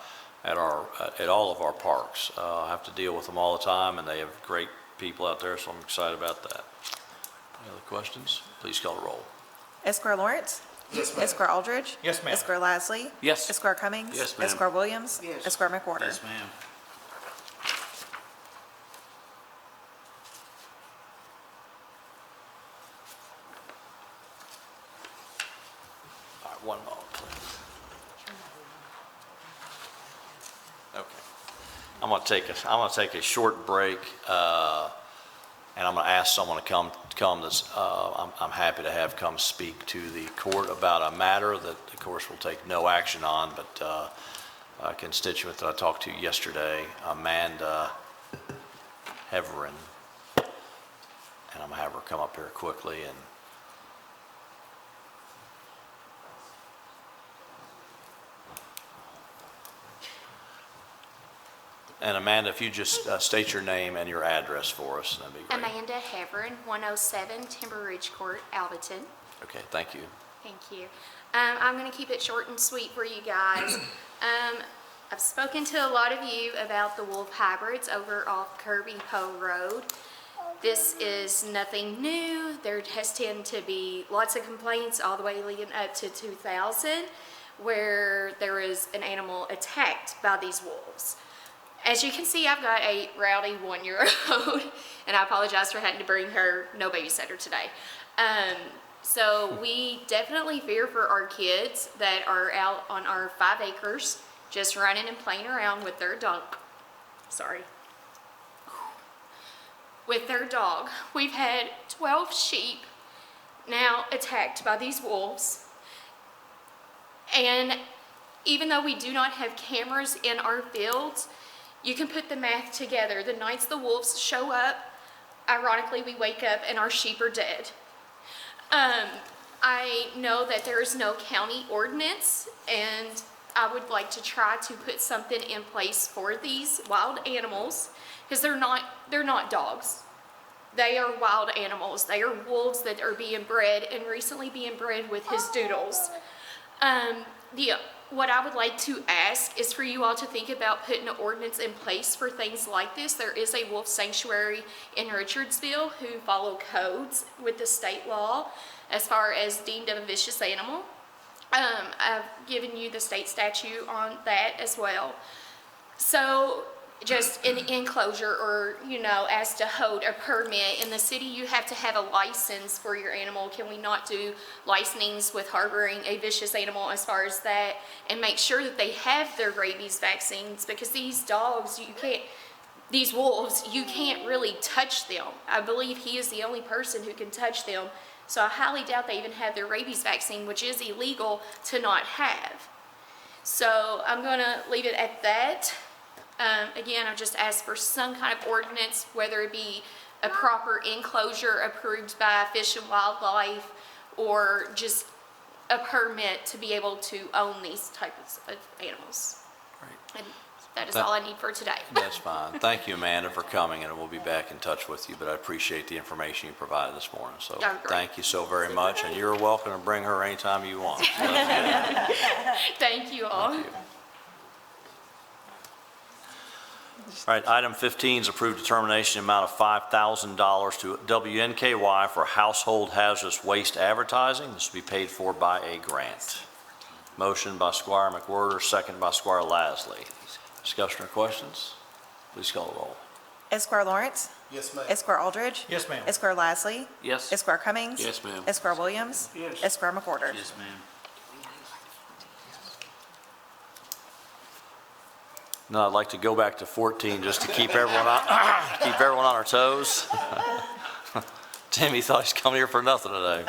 at all of our parks. I have to deal with them all the time, and they have great people out there, so I'm excited about that. Any other questions? Please call the roll. Esquire Lawrence? Yes, ma'am. Esquire Aldridge? Yes, ma'am. Esquire Lasley? Yes. Esquire Cummings? Yes, ma'am. Esquire Williams? Yes. Esquire McWhorter? ma'am. All right, one moment, please. Okay. I'm gonna take a short break, and I'm gonna ask someone to come that's, I'm happy to have come speak to the court about a matter that, of course, will take no action on, but, a constituent that I talked to yesterday, Amanda Heverin, and I'm gonna have her come up here quickly and Amanda, if you just state your name and your address for us, that'd be great. Amanda Heverin, 107 Timber Ridge Court, Alvaton. Okay, thank you. Thank you. I'm going to keep it short and sweet for you guys. I've spoken to a lot of you about the wolf hybrids over off Kirby Poe Road. This is nothing new. There has tended to be lots of complaints all the way leading up to 2000 where there is an animal attacked by these wolves. As you can see, I've got a rowdy 1-year-old, and I apologize for having to bring her, no babysitter today. So we definitely fear for our kids that are out on our 5 acres, just running and playing around with their dog. Sorry. With their dog. We've had 12 sheep now attacked by these wolves. And even though we do not have cameras in our fields, you can put the math together. The nights the wolves show up, ironically, we wake up and our sheep are dead. I know that there is no county ordinance, and I would like to try to put something in place for these wild animals, because they're not dogs. They are wild animals. They are wolves that are being bred, and recently being bred with his doodles. What I would like to ask is for you all to think about putting an ordinance in place for things like this. There is a wolf sanctuary in Richardsville who follow codes with the state law as far as deemed of a vicious animal. I've given you the state statute on that as well. So just an enclosure or, as to hold a permit. In the city, you have to have a license for your animal. Can we not do licensings with harboring a vicious animal as far as that? And make sure that they have their rabies vaccines, because these dogs, these wolves, you can't really touch them. I believe he is the only person who can touch them. So I highly doubt they even have their rabies vaccine, which is illegal to not have. So I'm going to leave it at that. Again, I just asked for some kind of ordinance, whether it be a proper enclosure approved by Fish and Wildlife or just a permit to be able to own these types of animals. Right. And that is all I need for today. That's fine. Thank you, Amanda, for coming, and we'll be back in touch with you, but I appreciate the information you provided this morning. So thank you so very much, and you're welcome to bring her anytime you want. Thank you all. Thank you. All right, item 15 is approved determination amount of $5,000 to WNKY for household hazardous waste advertising. This will be paid for by a grant. Motion by Squire McWhorter, second by Squire Lasley. Discussion or questions? Please call the roll. Esquire Lawrence? Yes, ma'am. Esquire Aldridge? Yes, ma'am. Esquire Lasley? Yes. Esquire Cummings? Yes, ma'am. Esquire Williams? Yes. Esquire McWhorter? Yes, ma'am. No, I'd like to go back to 14 just to keep everyone on our toes. Timmy thought he's coming here for nothing today.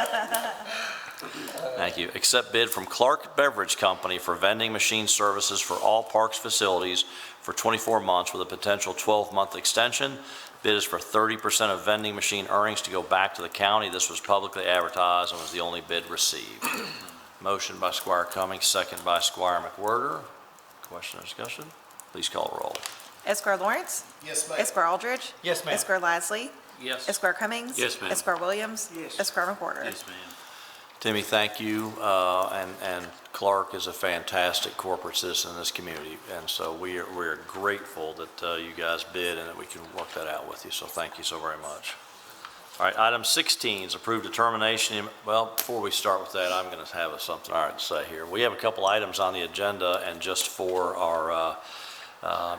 Thank you. Accept bid from Clark Beverage Company for vending machine services for all parks facilities for 24 months with a potential 12-month extension. Bid is for 30% of vending machine earnings to go back to the county. This was publicly advertised and was the only bid received. Motion by Squire Cummings, second by Squire McWhorter. Question or discussion? Please call the roll. Esquire Lawrence. Yes, ma'am. Esquire Aldridge. Yes, ma'am. Esquire Lasley. Yes. Esquire Cummings. Yes, ma'am. Esquire Williams. Yes. Esquire McWhorter. Ma'am. Timmy, thank you, and Clark is a fantastic corporate citizen in this community, and so we're grateful that you guys bid and that we can work that out with you, so thank you so very much. All right, item 16 is approved determination. Well, before we start with that, I'm going to have something all right to say here. We have a couple items on the agenda, and just for our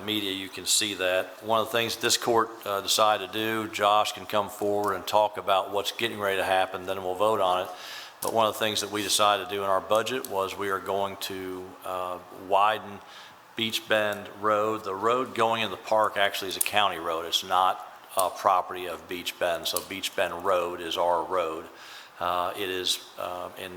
media, you can see that. One of the things this court decided to do, Josh can come forward and talk about what's getting ready to happen, then we'll vote on it. But one of the things that we decided to do in our budget was we are going to widen Beach Bend Road. The road going in the park actually is a county road. It's not property of Beach Bend. So Beach Bend Road is our road. It is in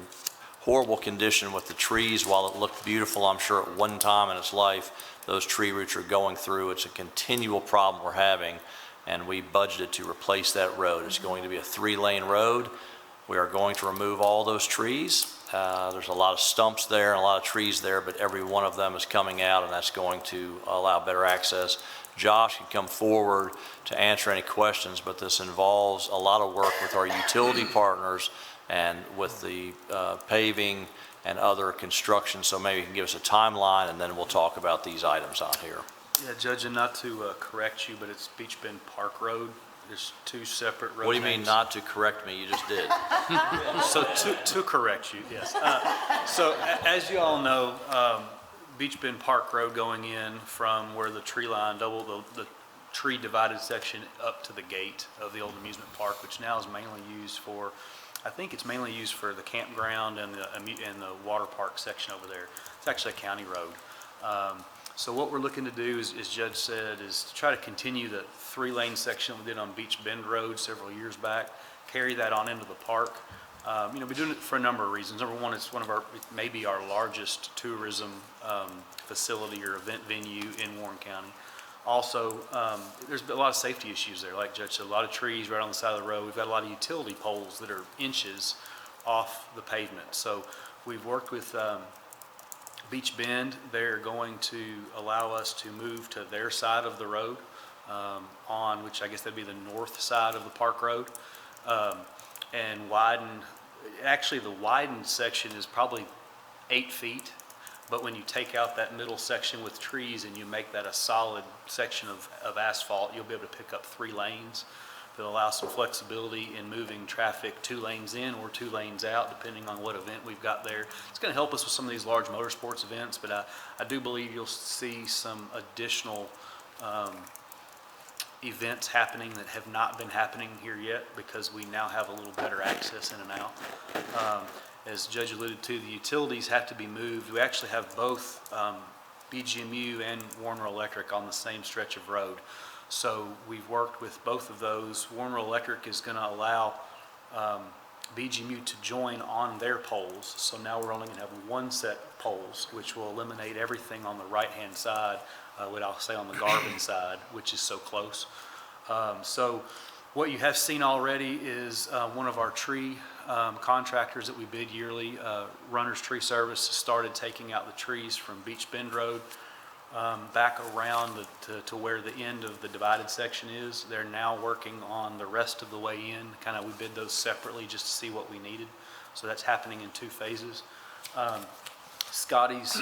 horrible condition with the trees. While it looked beautiful, I'm sure at one time in its life, those tree roots are going through. It's a continual problem we're having, and we budgeted to replace that road. It's going to be a 3-lane road. We are going to remove all those trees. There's a lot of stumps there and a lot of trees there, but every one of them is coming out, and that's going to allow better access. Josh can come forward to answer any questions, but this involves a lot of work with our utility partners and with the paving and other construction. So maybe you can give us a timeline, and then we'll talk about these items on here. Yeah, Judge, and not to correct you, but it's Beach Bend Park Road. There's two separate road What do you mean names. not to correct me? You just did. So to correct you, yes. So as you all know, Beach Bend Park Road going in from where the tree line, the tree divided section up to the gate of the old amusement park, which now is mainly used for, I think it's mainly used for the campground and the water park section over there. It's actually a county road. So what we're looking to do is, as Judge said, is to try to continue the 3-lane section we did on Beach Bend Road several years back, carry that on into the park. We're doing it for a number of reasons. Number one, it's maybe our largest tourism facility or event venue in Warren County. Also, there's a lot of safety issues there. Like Judge said, a lot of trees right on the side of the road. We've got a lot of utility poles that are inches off the pavement. So we've worked with Beach Bend. They're going to allow us to move to their side of the road on, which I guess that'd be the north side of the park road, and widen. Actually, the widened section is probably 8 feet, but when you take out that middle section with trees and you make that a solid section of asphalt, you'll be able to pick up 3 lanes. That'll allow some flexibility in moving traffic 2 lanes in or 2 lanes out, depending on what event we've got there. It's going to help us with some of these large motorsports events, but I do believe you'll see some additional events happening that have not been happening here yet because we now have a little better access in and out. As Judge alluded to, the utilities have to be moved. We actually have both BGMU and Warner Electric on the same stretch of road. So we've worked with both of those. Warner Electric is going to allow BGMU to join on their poles. So now we're only going to have 1 set of poles, which will eliminate everything on the right-hand side, what I'll say on the Garvin side, which is so close. So what you have seen already is one of our tree contractors that we bid yearly, Runner's Tree Service, started taking out the trees from Beach Bend Road back around to where the end of the divided section is. They're now working on the rest of the way in. We bid those separately just to see what we needed. So that's happening in 2 phases. Scotty's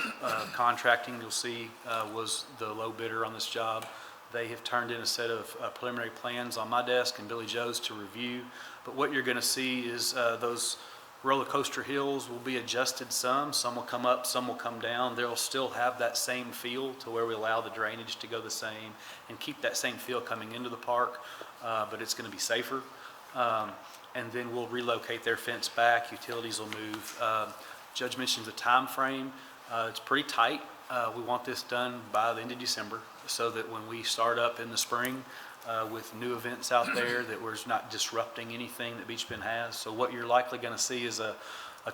Contracting, you'll see, was the low bidder on this job. They have turned in a set of preliminary plans on my desk and Billy Joe's to review. But what you're going to see is those roller coaster hills will be adjusted some. Some will come up, some will come down. They'll still have that same feel to where we allow the drainage to go the same and keep that same feel coming into the park, but it's going to be safer. And then we'll relocate their fence back. Utilities will move. Judge mentioned the time frame. It's pretty tight. We want this done by the end of December so that when we start up in the spring with new events out there, that we're not disrupting anything that Beach Bend has. So what you're likely going to see is a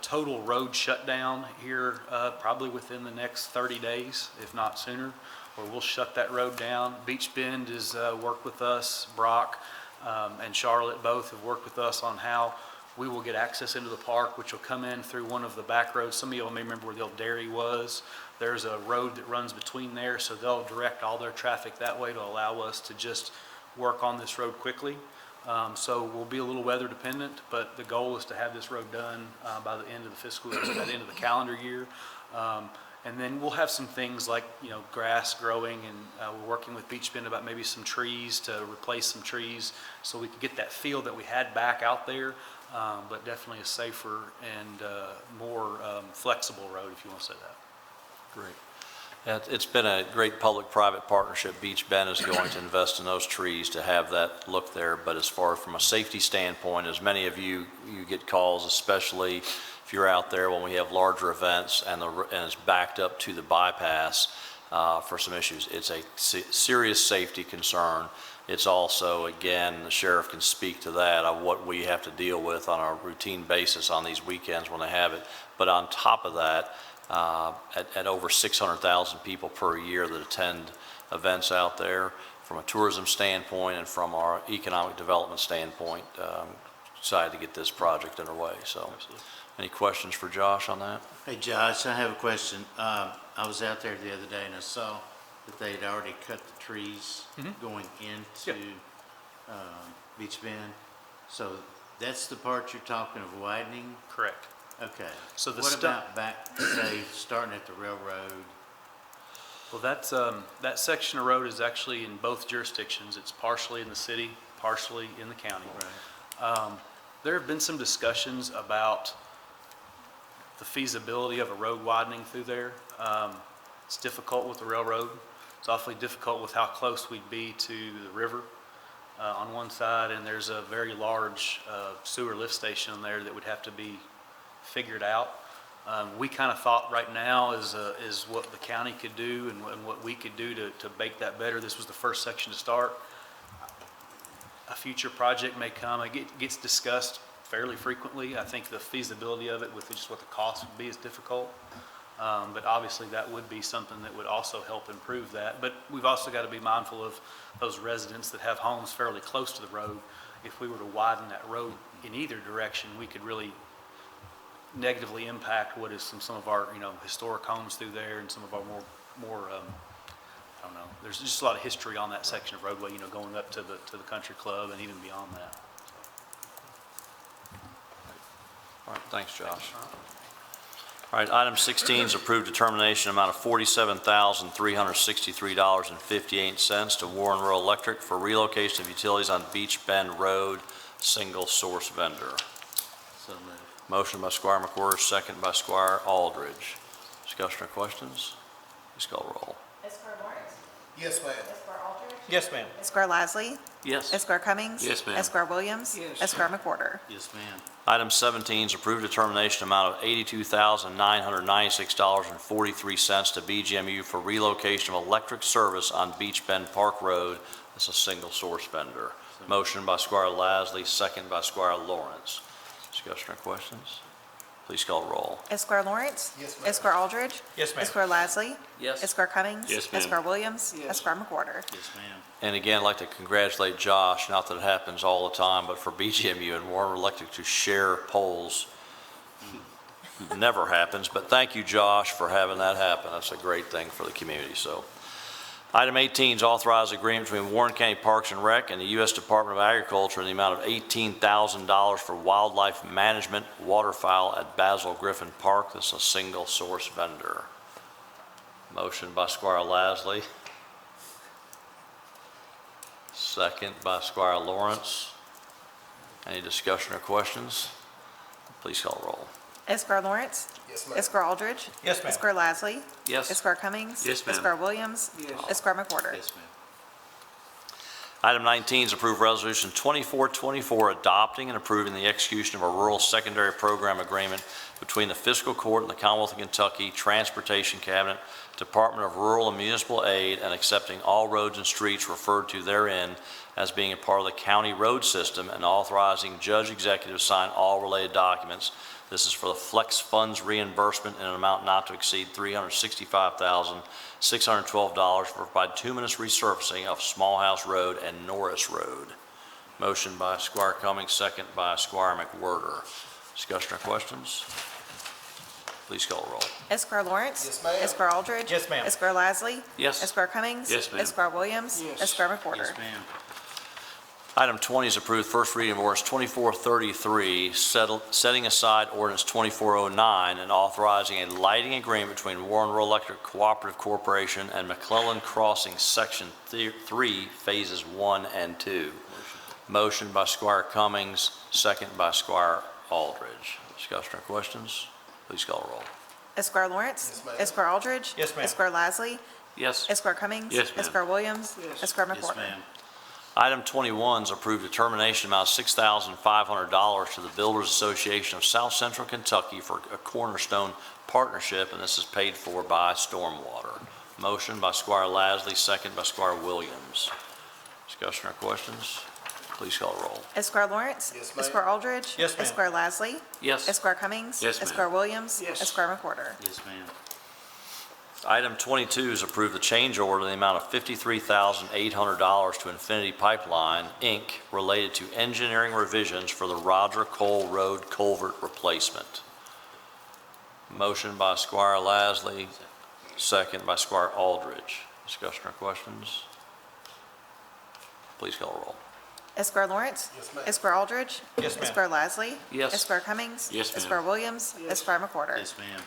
total road shutdown here probably within the next 30 days, if not sooner, where we'll shut that road down. Beach Bend has worked with us. Brock and Charlotte both have worked with us on how we will get access into the park, which will come in through one of the back roads. Some of you all may remember where the old dairy was. There's a road that runs between there, so they'll direct all their traffic that way to allow us to just work on this road quickly. So we'll be a little weather dependent, but the goal is to have this road done by the end of the fiscal, by the end of the calendar year. And then we'll have some things like, grass growing, and we're working with Beach Bend about maybe some trees to replace some trees so we can get that feel that we had back out there, but definitely a safer and more flexible road, if you want to say that. Great. Yeah, it's been a great public-private partnership. Beach Bend is going to invest in those trees to have that look there, but as far from a safety standpoint, as many of you get calls, especially if you're out there when we have larger events and it's backed up to the bypass for some issues. It's a serious safety concern. It's also, again, the sheriff can speak to that, of what we have to deal with on a routine basis on these weekends when they have it. But on top of that, at over 600,000 people per year that attend events out there, from a tourism standpoint and from our economic development standpoint, excited to get this project underway. So, any questions for Josh on that? Hey, Josh, I have a question. I was out there the other day and I saw that they'd already cut the trees going into Beach Bend. So that's the part you're talking of widening? Correct. Okay. So the what about back, say, starting at the railroad? Well, that section of road is actually in both jurisdictions. It's partially in the city, partially in the county. Right. There have been some discussions about the feasibility of a road widening through there. It's difficult with the railroad. It's awfully difficult with how close we'd be to the river on one side, and there's a very large sewer lift station there that would have to be figured out. We kind of thought right now is what the county could do and what we could do to make that better. This was the first section to start. A future project may come. It gets discussed fairly frequently. I think the feasibility of it with just what the cost would be is difficult. But obviously that would be something that would also help improve that. But we've also got to be mindful of those residents that have homes fairly close to the road. If we were to widen that road in either direction, we could really negatively impact what is some of our historic homes through there and some of our more I don't know. There's just a lot of history on that section of roadway, going up to the country club and even beyond that. All right, thanks, Josh. All right, item 16 is approved determination amount of $47,363.58 to Warren Rural Electric for relocation of utilities on Beach Bend Road, single source vendor. So moved. Motion by Squire McWhorter, second by Squire Aldridge. Discussion or questions? Please call roll. Esquire Lawrence. Yes, ma'am. Esquire Aldridge. Yes, ma'am. Esquire Lasley. Yes. Esquire Cummings. Yes, ma'am. Esquire Williams. Yes. Esquire McWhorter. Yes, ma'am. Item 17 is approved determination amount of $82,996.43 to BGMU for relocation of electric service on Beach Bend Park Road. That's a single source vendor. Motion by Squire Lasley, second by Squire Lawrence. Discussion or questions? Please call roll. Esquire Lawrence. Yes, ma'am. Esquire Aldridge. Yes, ma'am. Esquire Lasley. Yes. Esquire Cummings. Yes, ma'am. Esquire Williams. Yes. Esquire McWhorter. Yes, ma'am. And again, I'd like to congratulate Josh, not that it happens all the time, but for BGMU and Warren Electric to share polls never happens, but thank you, Josh, for having that happen. That's a great thing for the community. So, item 18 is authorized agreement between Warren County Parks and Rec and the U.S. Department of Agriculture in the amount of $18,000 for wildlife management waterfowl at Basil Griffin Park. This is a single source vendor. Motion by Squire Lasley. Second by Squire Lawrence. Any discussion or questions? Please call roll. Esquire Lawrence. Yes, Esquire Aldridge. Yes, ma'am. Esquire Lasley. Yes. Esquire Cummings. Yes, ma'am. Esquire Williams. Yes. Esquire McWhorter. Yes, ma'am. Item 19 is approved resolution 2424 adopting and approving the execution of a rural secondary program agreement between the Fiscal Court and the Commonwealth of Kentucky Transportation Cabinet, Department of Rural and Municipal Aid, and accepting all roads and streets referred to therein as being a part of the county road system and authorizing judge executive to sign all related documents. This is for the flex funds reimbursement in an amount not to exceed $365,612 for bituminous resurfacing of Small House Road and Norris Road. Motion by Squire Cummings, second by Squire McWhorter. Discussion or questions? Please call the roll. Esquire Lawrence. Yes, ma'am. Esquire Aldridge. Yes, ma'am. Esquire Lasley. Yes. Esquire Cummings. Yes, ma'am. Esquire Williams. Yes. Esquire McWhorter. ma'am. Item 20 is approved first reading of ordinance 2433, setting aside ordinance 2409 and authorizing a lighting agreement between Warren Rural Electric Cooperative Corporation and McClellan Crossing Section 3, Phases 1 and 2. Motion by Squire Cummings, second by Squire Aldridge. Discussion or questions? Please call the roll. Esquire Lawrence. Yes, ma'am. Esquire Aldridge. Yes, ma'am. Esquire Lasley. Yes. Esquire Cummings. Yes, ma'am. Esquire Williams. Yes. Esquire McWhorter. Item 21 is approved determination amount of $6,500 to the Builders Association of South Central Kentucky for a cornerstone partnership, and this is paid for by Stormwater. Motion by Squire Lasley, second by Squire Williams. Discussion or questions? Please call the roll. Esquire Lawrence. Yes, ma'am. Esquire Aldridge. Yes, ma'am. Esquire Lasley. Yes. Esquire Cummings. Yes, ma'am. Esquire Williams. Yes. Esquire McWhorter. Yes, ma'am. Item 22 is approved the change order in the amount of $53,800 to Infinity Pipeline, Inc., related to engineering revisions for the Roger Cole Road culvert replacement. Motion by Squire Lasley, second by Squire Aldridge. Discussion or questions? Please call the roll. Esquire Lawrence. Yes, ma'am. Esquire Aldridge. Yes, ma'am. Esquire Lasley. Yes. Esquire Cummings. Yes, ma'am. Esquire Williams. Yes. Esquire McWhorter. ma'am.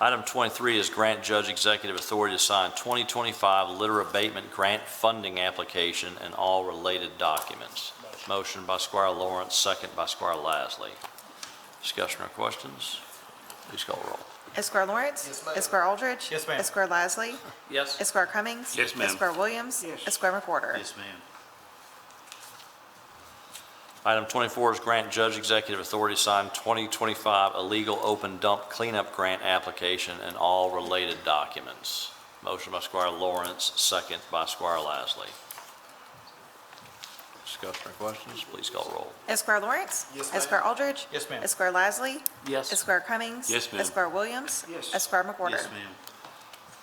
Item 23 is grant judge executive authority to sign 2025 litter abatement grant funding application and all related documents. Motion by Squire Lawrence, second by Squire Lasley. Discussion or questions? Please call the roll. Esquire Lawrence. Yes, ma'am. Esquire Aldridge. Yes, ma'am. Esquire Lasley. Yes. Esquire Cummings. Yes, ma'am. Esquire Williams. Yes. Esquire McWhorter. ma'am. Item 24 is grant judge executive authority to sign 2025 illegal open dump cleanup grant application and all related documents. Motion by Squire Lawrence, second by Squire Lasley. Discussion or questions? Please call the roll. Esquire Lawrence. Yes, ma'am. Esquire Aldridge. Yes, ma'am. Esquire Lasley. Yes. Esquire Cummings. Yes, ma'am. Esquire Williams. Yes. Esquire McWhorter. ma'am.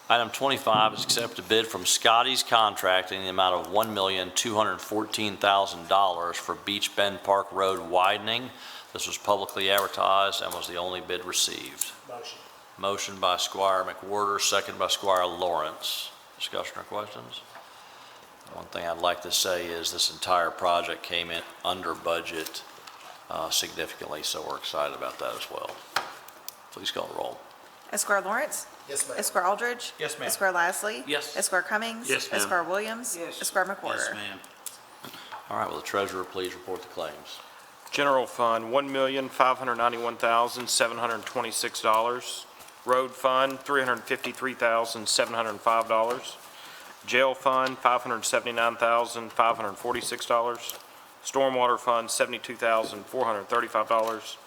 Item 25 is accept a bid from Scotty's Contracting in the amount of $1,214,000 for Beach Bend Park Road widening. This was publicly advertised and was the only bid received. Motion. Motion by Squire McWhorter, second by Squire Lawrence. Discussion or questions? One thing I'd like to say is this entire project came in under budget significantly, so we're excited about that as well. Please call the roll. Esquire Lawrence. Yes, ma'am. Esquire Aldridge. Yes, ma'am. Esquire Lasley. Yes. Esquire Cummings. Yes, ma'am. Esquire Williams. Yes. Esquire McWhorter. ma'am. All right, will the treasurer please report the claims? General Fund, $1,591,726. Road Fund, $353,705. Jail Fund, $579,546. Stormwater Fund, $72,435.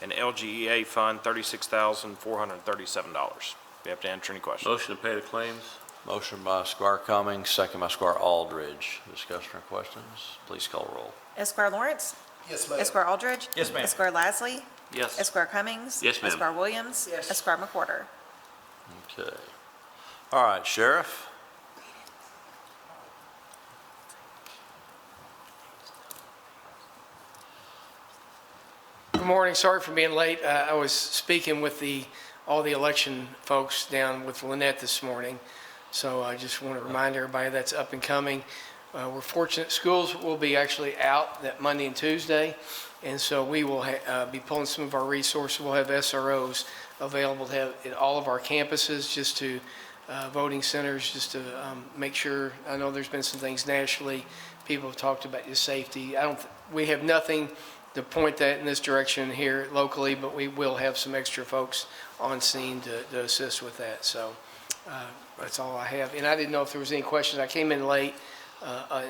And LGEA Fund, $36,437. You have to answer any questions. Motion to pay the claims? Motion by Squire Cummings, second by Squire Aldridge. Discussion or questions? Please call the roll. Esquire Lawrence. Yes, ma'am. Esquire Aldridge. Yes, ma'am. Esquire Lasley. Yes. Esquire Cummings. Yes, ma'am. Esquire Williams. Yes. Esquire McWhorter. Okay. All right, Sheriff. Good morning. Sorry for being late. I was speaking with all the election folks down with Lynette this morning. So I just want to remind everybody that's up and coming. We're fortunate schools will be actually out that Monday and Tuesday. And so we will be pulling some of our resources. We'll have SROs available to have at all of our campuses, just to voting centers, just to make sure. I know there's been some things nationally. People have talked about your safety. We have nothing to point that in this direction here locally, but we will have some extra folks on scene to assist with that. So that's all I have. And I didn't know if there was any questions. I came in late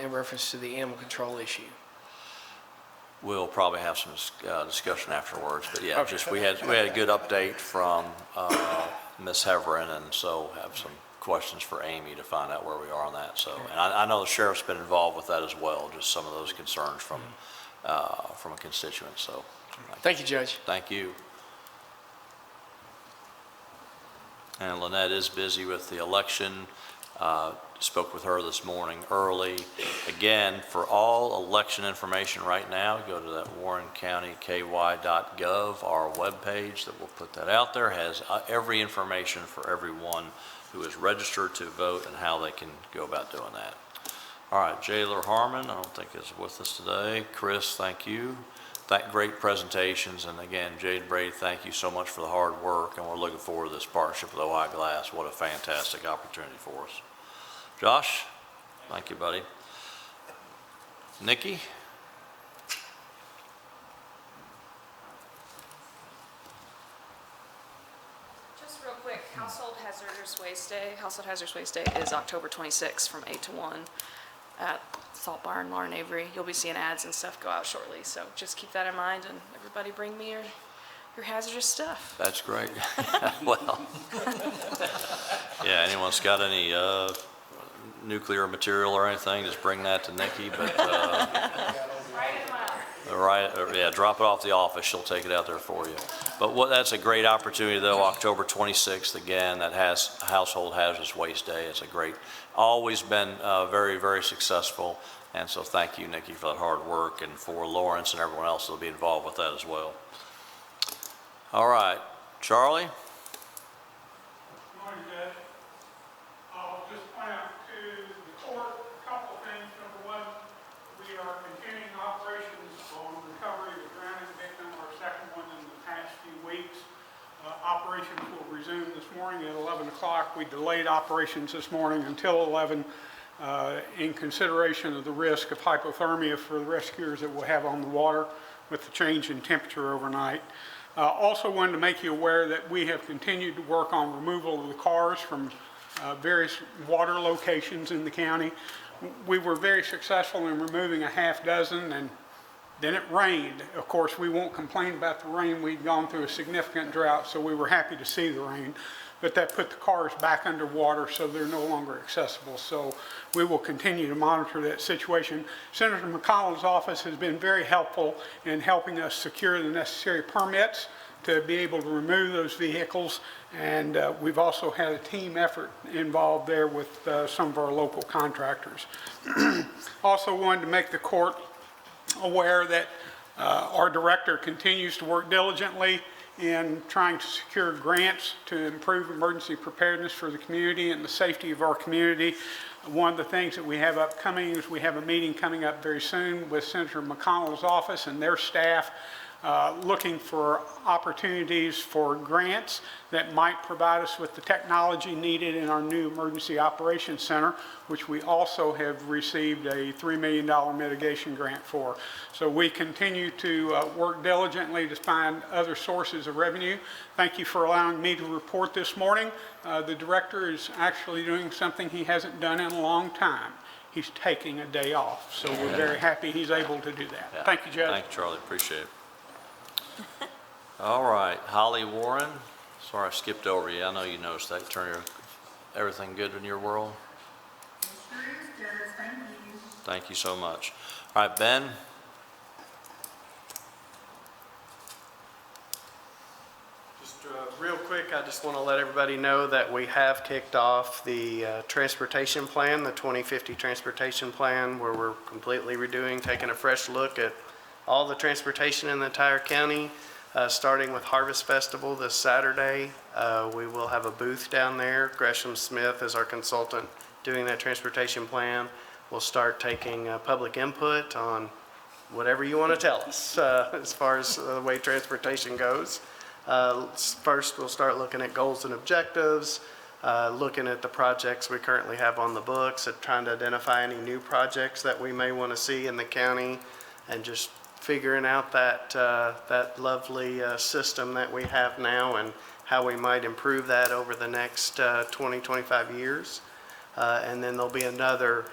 in reference to the animal control issue. We'll probably have some discussion afterwards, but yeah, Okay. just we had a good update from Ms. Heverin, and so have some questions for Amy to find out where we are on that. So, and I know the sheriff's been involved with that as well, just some of those concerns from a constituent. So, Thank you, Judge. thank you. And Lynette is busy with the election. spoke with her this morning early. Again, for all election information right now, go to that warrencountyky.gov, our webpage that will put that out there, has every information for everyone who is registered to vote and how they can go about doing that. All right, Jailer Harmon, I don't think is with us today. Chris, thank you. Great presentations, and again, Jade Brady, thank you so much for the hard work, and we're looking forward to this partnership with OI Glass. What a fantastic opportunity for us. Josh, thank you, buddy. Nikki? Just real quick, Household Hazardous Waste Day. Household Hazardous Waste Day is October 26th from 8 to 1 at Salt Barn, Lauren Avery. You'll be seeing ads and stuff go out shortly, so just keep that in mind, and everybody bring me your hazardous stuff. That's great. Well, yeah, anyone's got any nuclear material or anything, just bring that to Nikki, but drop it off the office. She'll take it out there for you. But that's a great opportunity, though. October 26th, again, that has Household Hazardous Waste Day. It's a great, always been very, very successful. And so thank you, Nikki, for that hard work, and for Lawrence and everyone else that will be involved with that as well. All right, Charlie? Good morning, Judge. I'll just point out to the court a couple of things. Number one, we are continuing operations on recovery of the drowning victim, our second one in the past few weeks. Operations will resume this morning at 11 o'clock. We delayed operations this morning until 11 in consideration of the risk of hypothermia for the rescuers that we'll have on the water with the change in temperature overnight. Also wanted to make you aware that we have continued to work on removal of the cars from various water locations in the county. We were very successful in removing a half dozen, and then it rained. Of course, we won't complain about the rain. We'd gone through a significant drought, so we were happy to see the rain. But that put the cars back underwater, so they're no longer accessible. So we will continue to monitor that situation. Senator McConnell's office has been very helpful in helping us secure the necessary permits to be able to remove those vehicles. And we've also had a team effort involved there with some of our local contractors. Also wanted to make the court aware that our director continues to work diligently in trying to secure grants to improve emergency preparedness for the community and the safety of our community. One of the things that we have upcoming is we have a meeting coming up very soon with Senator McConnell's office and their staff looking for opportunities for grants that might provide us with the technology needed in our new Emergency Operations Center, which we also have received a $3 million mitigation grant for. So we continue to work diligently to find other sources of revenue. Thank you for allowing me to report this morning. The director is actually doing something he hasn't done in a long time. He's taking a day off, so we're very happy he's able to do that. Yeah. Thank you, Judge. Thank you, Charlie. Appreciate it. All right, Holly Warren. Sorry I skipped over you. I know you noticed that. Everything good in your world? Thank you so much. All right, Ben. Just real quick, I just want to let everybody know that we have kicked off the transportation plan, the 2050 transportation plan, where we're completely redoing, taking a fresh look at all the transportation in the entire county, starting with Harvest Festival this Saturday. We will have a booth down there. Gresham Smith is our consultant doing that transportation plan. We'll start taking public input on whatever you want to tell us as far as the way transportation goes. First, we'll start looking at goals and objectives, looking at the projects we currently have on the books, and trying to identify any new projects that we may want to see in the county, and just figuring out that lovely system that we have now and how we might improve that over the next 20, 25 years. And then there'll be another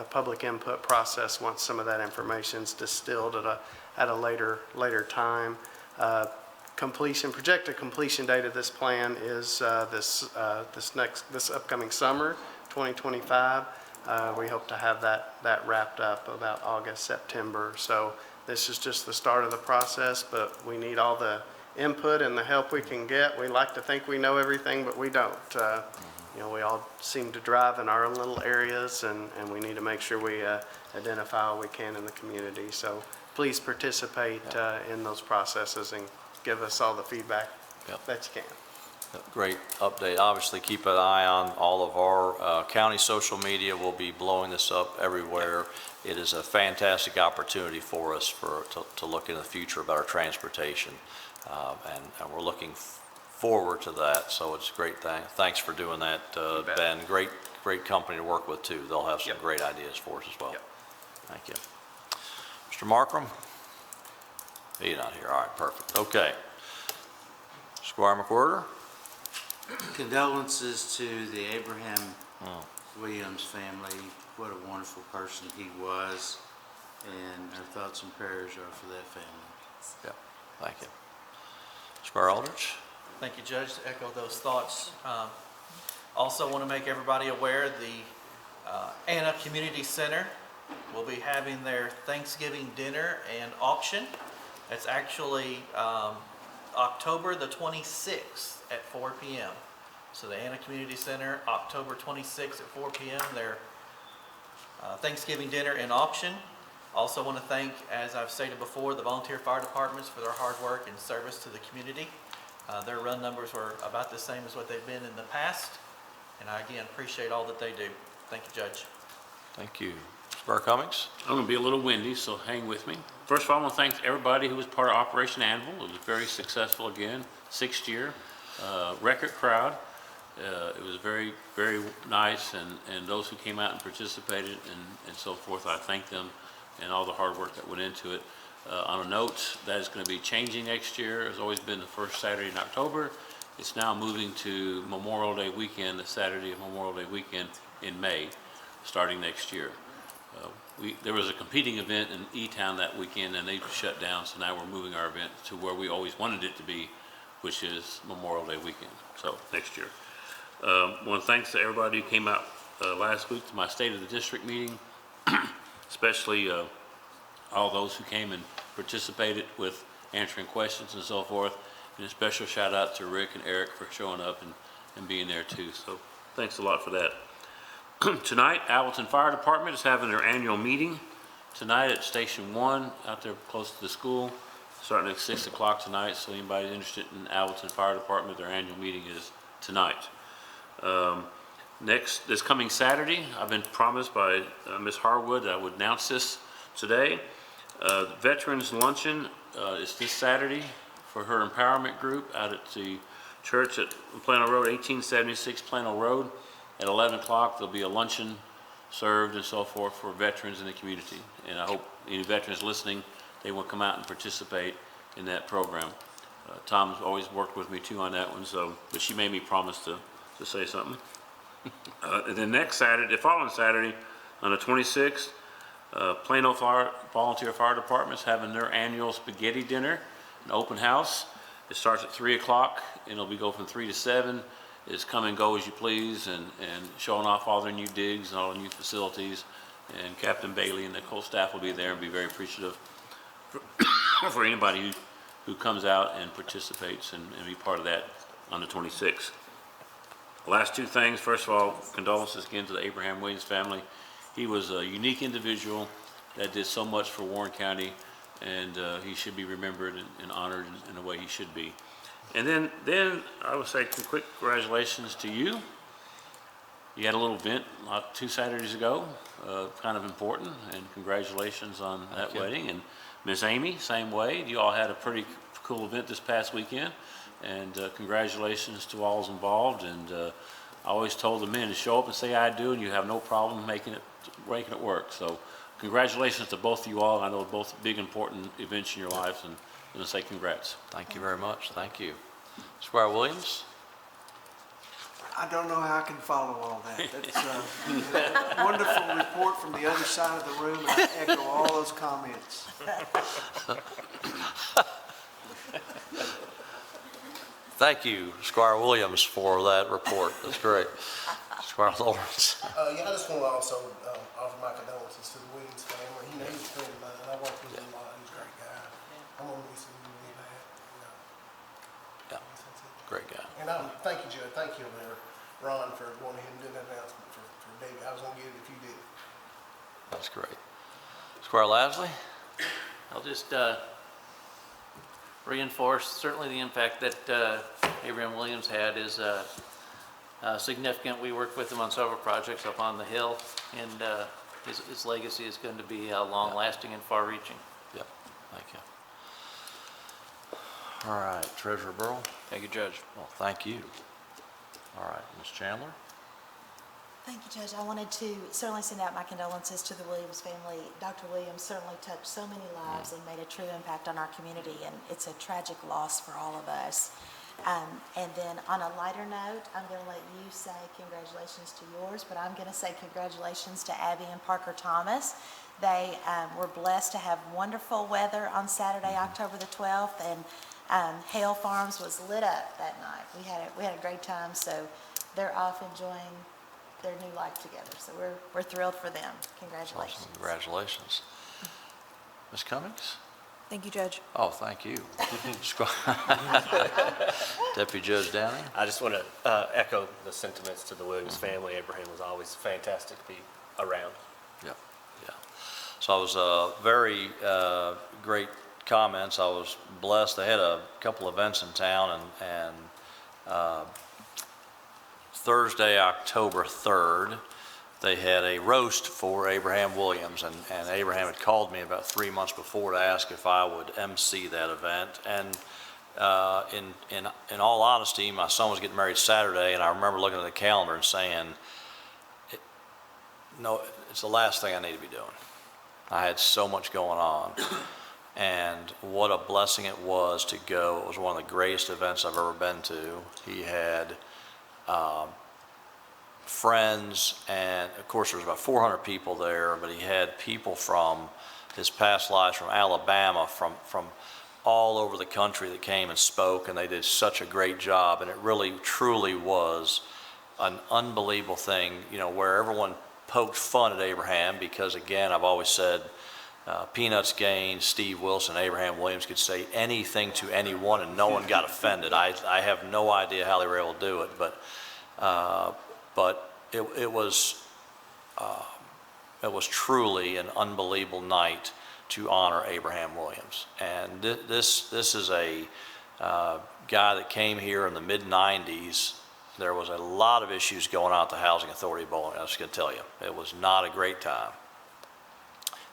public input process once some of that information is distilled at a later time. Projected completion date of this plan is this upcoming summer, 2025. We hope to have that wrapped up about August, September. So this is just the start of the process, but we need all the input and the help we can get. We like to think we know everything, but we don't. You know, we all seem to drive in our own little areas, and we need to make sure we identify all we can in the community. So please participate in those processes and give us all the feedback that you can. Great update. Obviously, keep an eye on all of our county social media. We'll be blowing this up everywhere. It is a fantastic opportunity for us to look in the future about our transportation, and we're looking forward to that. So it's a great thing. Thanks for doing that, Ben. Great company to work with too. They'll have some great ideas for us as well. Thank you. Mr. Markram? He's not here. All right, perfect. Okay. Squire McWhirter? Condolences to the Abraham Williams family. What a wonderful person he was, and our thoughts and prayers are for that family. Yeah, thank you. Squire Aldrich? Thank you, Judge, to echo those thoughts. Also want to make everybody aware the Anna Community Center will be having their Thanksgiving dinner and auction. It's actually October the 26th at 4 p.m. So the Anna Community Center, October 26th at 4 p.m., their Thanksgiving dinner and auction. Also want to thank, as I've stated before, the volunteer fire departments for their hard work and service to the community. Their run numbers were about the same as what they've been in the past. And I, again, appreciate all that they do. Thank you, Judge. Thank you. Squire Cummings? I'm going to be a little windy, so hang with me. First of all, I want to thank everybody who was part of Operation Anvil. It was very successful again, 6th year, record crowd. It was very, very nice, and those who came out and participated and so forth, I thank them and all the hard work that went into it. On a note, that is going to be changing next year. It's always been the first Saturday in October. It's now moving to Memorial Day weekend, the Saturday of Memorial Day weekend in May, starting next year. There was a competing event in E-Town that weekend, and they shut down, so now we're moving our event to where we always wanted it to be, which is Memorial Day weekend, so next year. Want to thanks to everybody who came out last week to my State of the District meeting, especially all those who came and participated with answering questions and so forth. And a special shout out to Rick and Eric for showing up and being there too. So thanks a lot for that. Tonight, Appleton Fire Department is having their annual meeting tonight at Station 1 out there close to the school, starting at 6 o'clock tonight. So anybody interested in Appleton Fire Department, their annual meeting is tonight. This coming Saturday, I've been promised by Ms. Harwood that I would announce this today. The Veterans Luncheon is this Saturday for her empowerment group out at the church at Plano Road, 1876 Plano Road. At 11 o'clock, there'll be a luncheon served and so forth for veterans in the community. And I hope any veterans listening, they will come out and participate in that program. Tom's always worked with me too on that one, but she made me promise to say something. And then next Saturday, the following Saturday, on the 26th, Plano Volunteer Fire Department is having their annual spaghetti dinner, an open house. It starts at 3 o'clock, and it'll be go from 3 to 7. It's come and go as you please, and showing off all their new digs and all the new facilities. And Captain Bailey and the whole staff will be there and be very appreciative for anybody who comes out and participates and be part of that on the 26th. Last two things. First of all, condolences again to the Abraham Williams family. He was a unique individual that did so much for Warren County, and he should be remembered and honored in the way he should be. And then I would say quick congratulations to you. You had a little event 2 Saturdays ago, kind of important, and congratulations on that wedding. And Miss Amy, same way. You all had a pretty cool event this past weekend, and congratulations to all involved. And I always told the men to show up and say I do, and you have no problem making it work. So congratulations to both of you all. I know both big important events in your lives, and I'm going to say congrats. Thank you very much. Thank you. Squire Williams? I don't know how I can follow all that. That's a wonderful report from the other side of the room, and I echo all those comments. Thank you, Squire Williams, for that report. That's great. Squire Lawrence. Yeah, I just want to also offer my condolences to the Williams family. You know, he was a friend of mine. I worked with him a lot. He was a great guy. I'm going to miss him really bad. Yeah, great guy. And thank you, Judge. Thank you, Mayor. Ron for going ahead and doing that announcement for David. I was gonna get it if you did. That's great. Squire Lasley? I'll just reinforce certainly the impact that Abraham Williams had is significant. We worked with him on several projects up on the Hill, and his legacy is going to be long-lasting and far-reaching. Yep, thank you. All right, Treasurer Burrow? Thank you, Judge. Well, thank you. All right, Ms. Chandler? Thank you, Judge. I wanted to certainly send out my condolences to the Williams family. Dr. Williams certainly touched so many lives and made a true impact on our community, and it's a tragic loss for all of us. And then on a lighter note, I'm going to let you say congratulations to yours, but I'm going to say congratulations to Abby and Parker Thomas. They were blessed to have wonderful weather on Saturday, October the 12th, and Hale Farms was lit up that night. We had a great time, so they're off enjoying their new life together. So we're thrilled for them. Congratulations. Awesome. Congratulations. Ms. Cummings? Thank you, Judge. Oh, thank you. Deputy Judge Downing? I just want to echo the sentiments to the Williams family. Abraham was always fantastic to be around. Yep, yeah. So I was very great comments. I was blessed. They had a couple events in town, and Thursday, October 3rd, they had a roast for Abraham Williams, and Abraham had called me about 3 months before to ask if I would MC that event. And in all honesty, my son was getting married Saturday, and I remember looking at the calendar and saying, no, it's the last thing I need to be doing. I had so much going on. And what a blessing it was to go. It was one of the greatest events I've ever been to. He had friends, and of course there was about 400 people there, but he had people from his past lives, from Alabama, from all over the country that came and spoke, and they did such a great job. And it really, truly was an unbelievable thing, you know, where everyone poked fun at Abraham, because again, I've always said, Peanuts Gaines, Steve Wilson, Abraham Williams could say anything to anyone and no one got offended. I have no idea how they were able to do it, but it was truly an unbelievable night to honor Abraham Williams. And this is a guy that came here in the mid-90s. There was a lot of issues going on at the Housing Authority of Bowling. I was going to tell you, it was not a great time.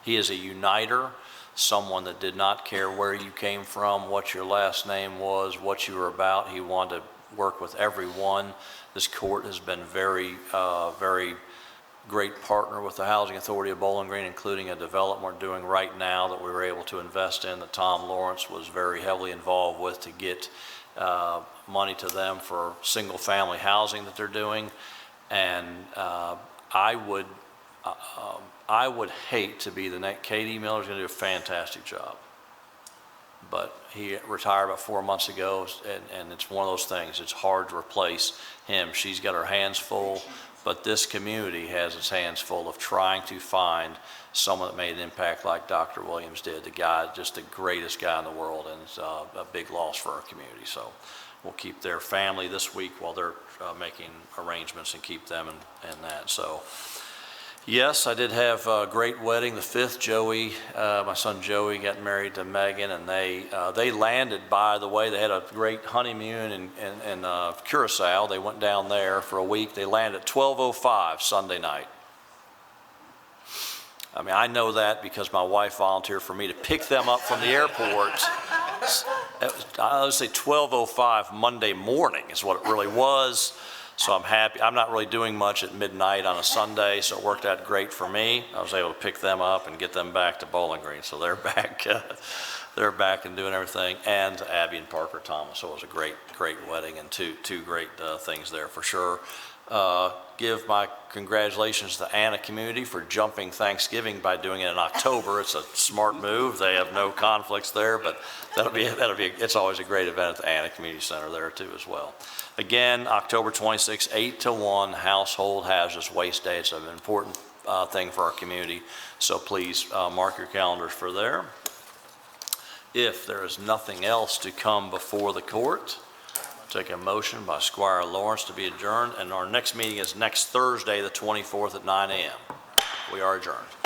He is a uniter, someone that did not care where you came from, what your last name was, what you were about. He wanted to work with everyone. This court has been very great partner with the Housing Authority of Bowling Green, including a development we're doing right now that we were able to invest in, that Tom Lawrence was very heavily involved with, to get money to them for single-family housing that they're doing. And I would hate to be the next. Katie Miller's going to do a fantastic job, but he retired about 4 months ago, and it's one of those things. It's hard to replace him. She's got her hands full, but this community has its hands full of trying to find someone that made an impact like Dr. Williams did. The guy, just the greatest guy in the world, and it's a big loss for our community. So we'll keep their family this week while they're making arrangements and keep them in that. So yes, I did have a great wedding. The 5th, Joey, my son Joey, got married to Megan, and they landed, by the way. They had a great honeymoon in Curacao. They went down there for a week. They landed at 12:05 Sunday night. I mean, I know that because my wife volunteered for me to pick them up from the airport. I would say 12:05 Monday morning is what it really was. So I'm happy. I'm not really doing much at midnight on a Sunday, so it worked out great for me. I was able to pick them up and get them back to Bowling Green. So they're back. They're back and doing everything. And Abby and Parker Thomas. So it was a great wedding, and two great things there for sure. Give my congratulations to the Anna community for jumping Thanksgiving by doing it in October. It's a smart move. They have no conflicts there, but it's always a great event at the Anna Community Center there too as well. Again, October 26th, 8 to 1, Household Hazardous Waste Day. It's an important thing for our community, so please mark your calendars for there. If there is nothing else to come before the court Take a motion by Squire Lawrence to be adjourned, and our next meeting is next Thursday, the 24th at 9 a.m. We are adjourned.